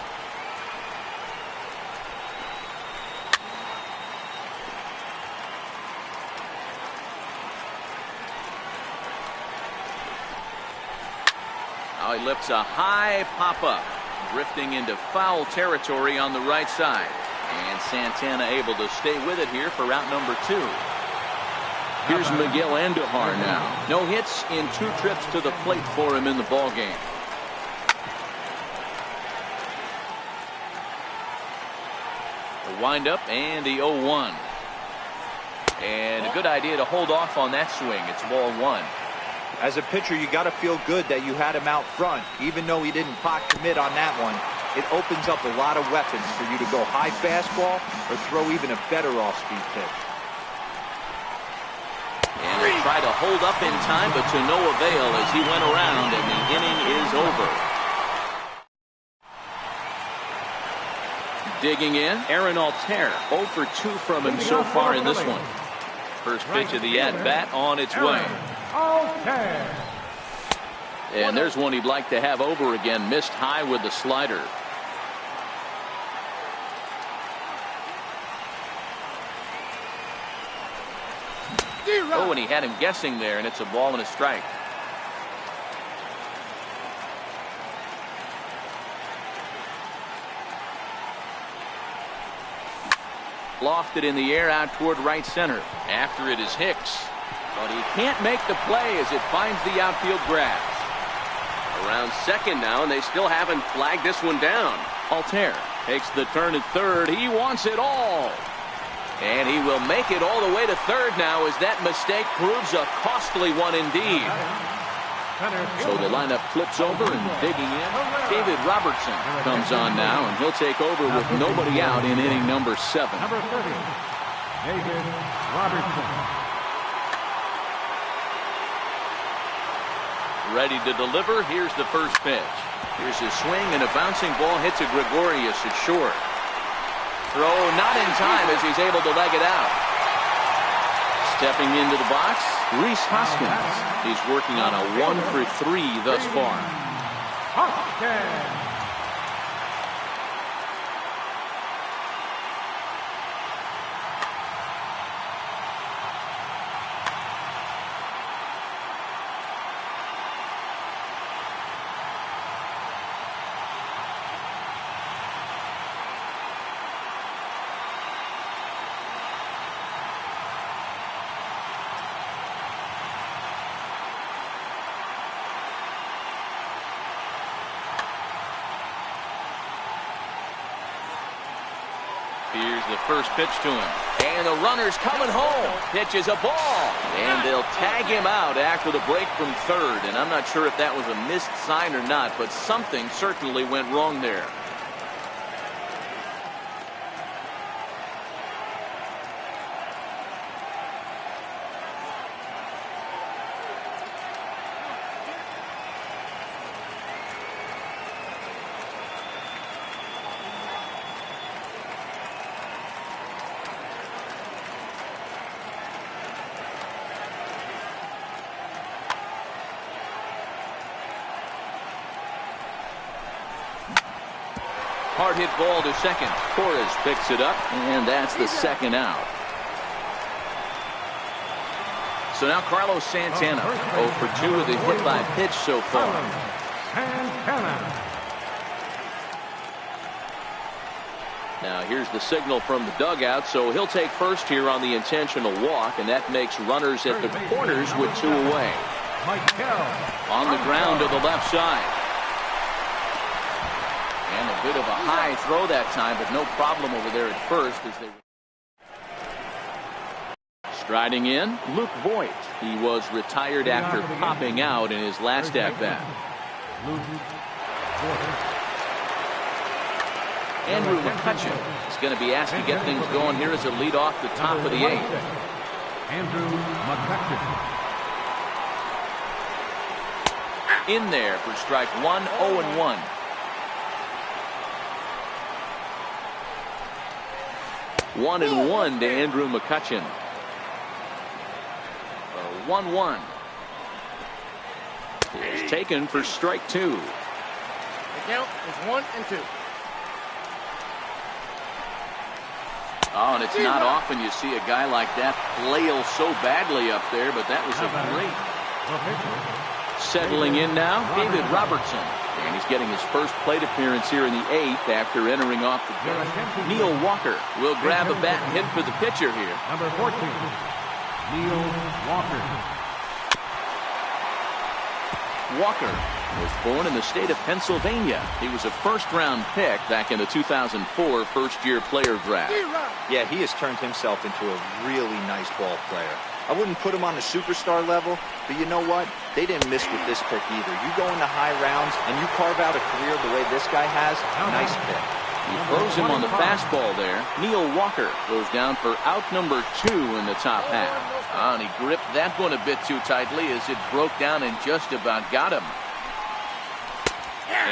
Now he lifts a high pop-up, drifting into foul territory on the right side. And Santana able to stay with it here for route number 2. Here's Miguel Andujar now. No hits in 2 trips to the plate for him in the ballgame. The windup and the 0-1. And a good idea to hold off on that swing. It's ball 1. As a pitcher, you got to feel good that you had him out front. Even though he didn't pot commit on that one, it opens up a lot of weapons for you to go high fastball or throw even a better off-speed pitch. And they try to hold up in time, but to no avail as he went around, and the inning is over. Digging in, Aaron Altair. 0 for 2 from him so far in this one. First pitch of the at-bat on its way. And there's one he'd like to have over again. Missed high with the slider. Oh, and he had him guessing there, and it's a ball and a strike. Lofted in the air out toward right center. After it is Hicks. But he can't make the play as it finds the outfield grass. Around second now, and they still haven't flagged this one down. Altair takes the turn at third. He wants it all. And he will make it all the way to third now as that mistake proves a costly one indeed. So the lineup flips over and digging in. David Robertson comes on now, and he'll take over with nobody out in inning number 7. Number 30, David Robertson. Ready to deliver. Here's the first pitch. Here's his swing, and a bouncing ball hits a Gregorius at short. Throw not in time as he's able to leg it out. Stepping into the box, Rhys Hoskins. He's working on a 1-for-3 thus far. Hoskins. Here's the first pitch to him. And the runner's coming home. Pitches a ball. And they'll tag him out after the break from third. And I'm not sure if that was a missed sign or not, but something certainly went wrong there. Hard hit ball to second. Torres picks it up, and that's the second out. So now Carlos Santana, 0 for 2 with a hit by pitch so far. Now here's the signal from the dugout, so he'll take first here on the intentional walk, and that makes runners at the corners with 2 away. On the ground to the left side. And a bit of a high throw that time, but no problem over there at first as they. Striding in, Luke Voigt. He was retired after popping out in his last at-bat. Andrew McCutchen is going to be asked to get things going here as a lead off the top of the 8th. Andrew McCutchen. In there for strike 1, 0-1. 1-1 to Andrew McCutchen. 1-1. It's taken for strike 2. The count is 1-2. Oh, and it's not often you see a guy like that flail so badly up there, but that was a great. Settling in now, David Robertson. And he's getting his first plate appearance here in the 8th after entering off the bench. Neil Walker will grab a bat and hit for the pitcher here. Number 14, Neil Walker. Walker was born in the state of Pennsylvania. He was a first-round pick back in the 2004 first-year player draft. Yeah, he has turned himself into a really nice ball player. I wouldn't put him on the superstar level, but you know what? They didn't miss with this pick either. You go into high rounds and you carve out a career the way this guy has, nice pick. He throws him on the fastball there. Neil Walker goes down for out number 2 in the top half. And he gripped that one a bit too tightly as it broke down and just about got him.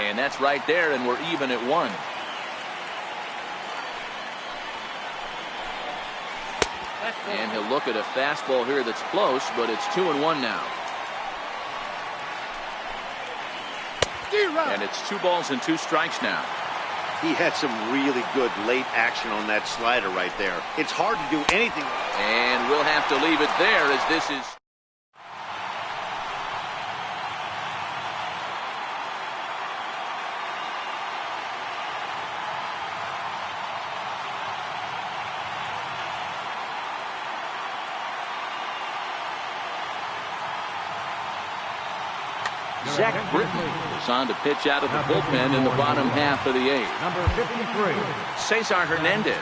And that's right there, and we're even at 1. And he'll look at a fastball here that's close, but it's 2-1 now. And it's 2 balls and 2 strikes now. He had some really good late action on that slider right there. It's hard to do anything. And we'll have to leave it there as this is. Zach Britton is on to pitch out of the bullpen in the bottom half of the eighth. Number 53. Cesar Hernandez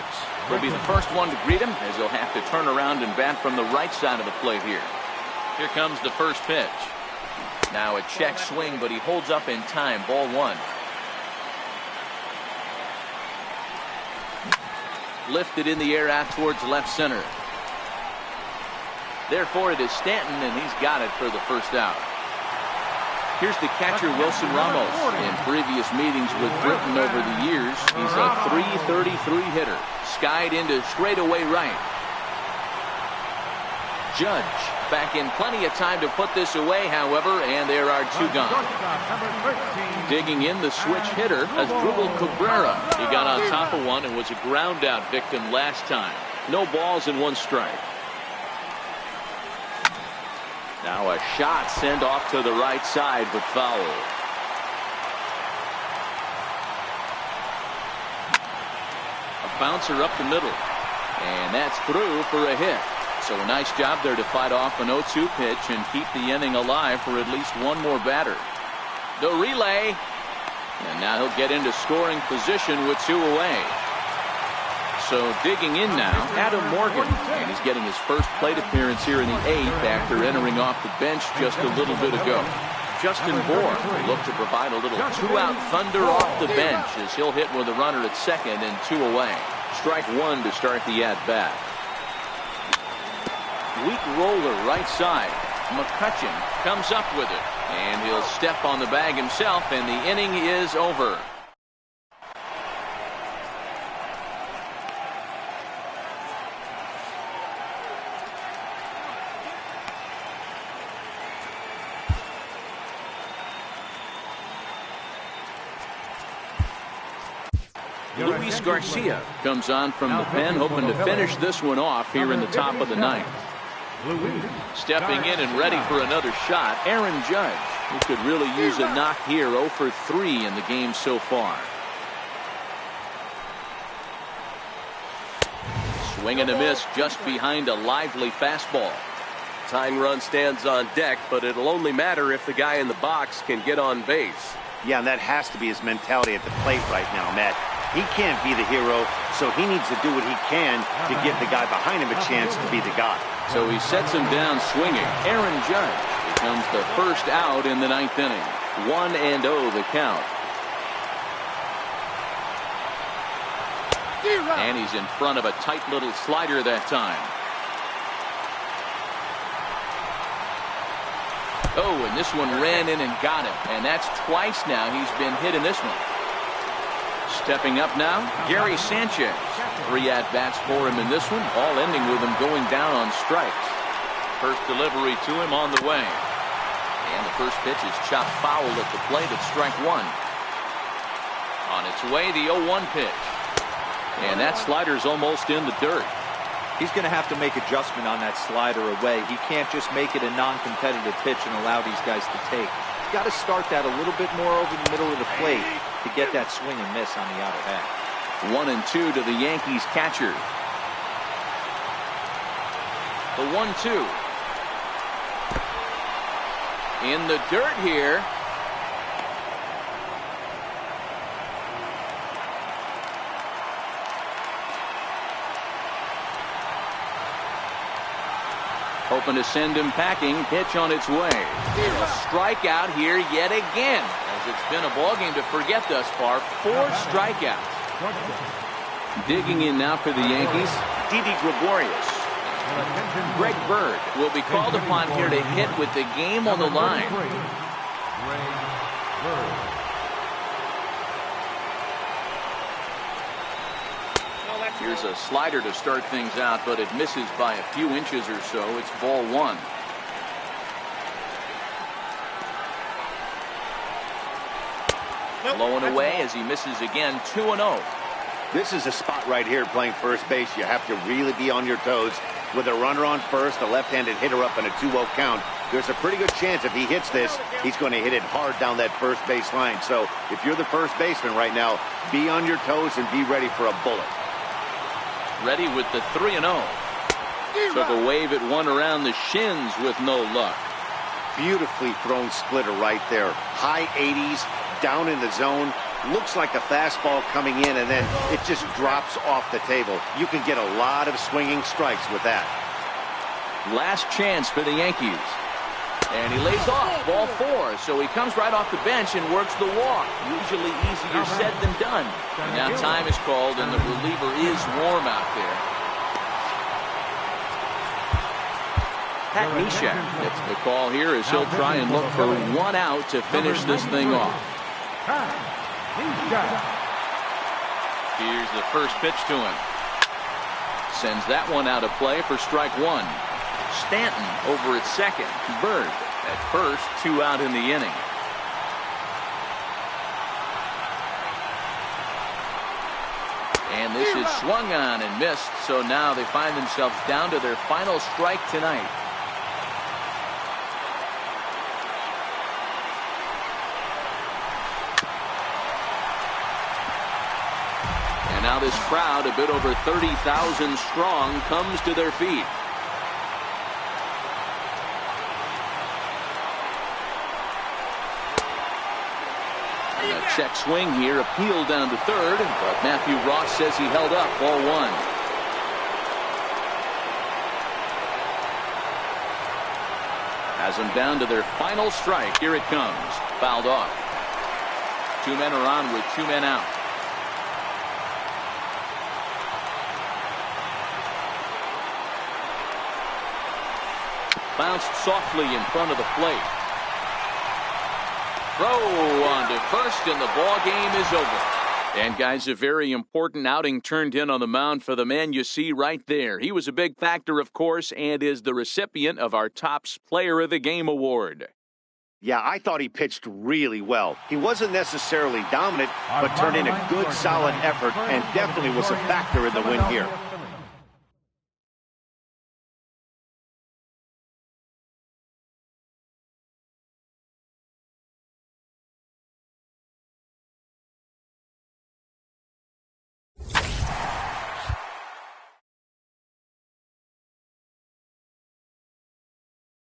will be the first one to greet him, as he'll have to turn around and bat from the right side of the plate here. Here comes the first pitch. Now a check swing, but he holds up in time. Ball one. Lifted in the air out towards left center. Therefore, it is Stanton, and he's got it for the first out. Here's the catcher, Wilson Ramos. In previous meetings with Britton over the years, he's a .333 hitter. Skied into straightaway right. Judge back in plenty of time to put this away, however, and there are two gone. Digging in the switch hitter, Asdrubal Cabrera. He got on top of one and was a ground out victim last time. No balls and one strike. Now a shot sent off to the right side, but foul. A bouncer up the middle, and that's through for a hit. So a nice job there to fight off an 0-2 pitch and keep the inning alive for at least one more batter. The relay, and now he'll get into scoring position with two away. So digging in now, Adam Morgan, and he's getting his first plate appearance here in the eighth after entering off the bench just a little bit ago. Justin Bohr will look to provide a little two-out thunder off the bench as he'll hit with a runner at second and two away. Strike one to start the at-bat. Weak roller right side. McCutcheon comes up with it, and he'll step on the bag himself, and the inning is over. Luis Garcia comes on from the pen, hoping to finish this one off here in the top of the ninth. Stepping in and ready for another shot, Aaron Judge, who could really use a knock here. 0 for 3 in the game so far. Swing and a miss just behind a lively fastball. Tying run stands on deck, but it'll only matter if the guy in the box can get on base. Yeah, and that has to be his mentality at the plate right now, Matt. He can't be the hero, so he needs to do what he can to give the guy behind him a chance to be the guy. So he sets him down swinging. Aaron Judge becomes the first out in the ninth inning. 1-0 the count. And he's in front of a tight little slider that time. Oh, and this one ran in and got him. And that's twice now he's been hit in this one. Stepping up now, Gary Sanchez. 3 at-bats for him in this one, all ending with him going down on strikes. First delivery to him on the way. And the first pitch is chopped foul at the plate at strike one. On its way, the 0-1 pitch. And that slider's almost in the dirt. He's going to have to make adjustment on that slider away. He can't just make it a non-competitive pitch and allow these guys to take. He's got to start that a little bit more over the middle of the plate to get that swing and miss on the outer half. 1-2 to the Yankees catcher. The 1-2. In the dirt here. Hoping to send him packing. Pitch on its way. A strikeout here yet again, as it's been a ballgame to forget thus far. 4 strikeouts. Digging in now for the Yankees, Didi Gregorius. Greg Bird will be called upon here to hit with the game on the line. Here's a slider to start things out, but it misses by a few inches or so. It's ball one. Blowing away as he misses again. 2-0. This is a spot right here playing first base. You have to really be on your toes. With a runner on first, a left-handed hitter up, and a 2-0 count, there's a pretty good chance if he hits this, he's going to hit it hard down that first base line. So if you're the first baseman right now, be on your toes and be ready for a bullet. Ready with the 3-0. Took a wave at one around the shins with no luck. beautifully thrown splitter right there. High 80s, down in the zone. Looks like a fastball coming in, and then it just drops off the table. You can get a lot of swinging strikes with that. Last chance for the Yankees. And he lays off, ball 4. So he comes right off the bench and works the walk. Usually easier said than done. And now time is called, and the reliever is warm out there. Pat Neshek gets the call here as he'll try and look for 1 out to finish this thing off. Here's the first pitch to him. Sends that one out of play for strike 1. Stanton over at second. Bird at first, 2 out in the inning. And this is swung on and missed, so now they find themselves down to their final strike tonight. And now this crowd, a bit over 30,000 strong, comes to their feet. And a check swing here, appealed down to third, but Matthew Ross says he held up, ball 1. Has them down to their final strike. Here it comes. Fouled off. 2 men are on with 2 men out. Bounced softly in front of the plate. Throw on to first, and the ball game is over. And guys, a very important outing turned in on the mound for the man you see right there. He was a big factor, of course, and is the recipient of our Topps Player of the Game award. Yeah, I thought he pitched really well. He wasn't necessarily dominant, but turned in a good, solid effort and definitely was a factor in the win here.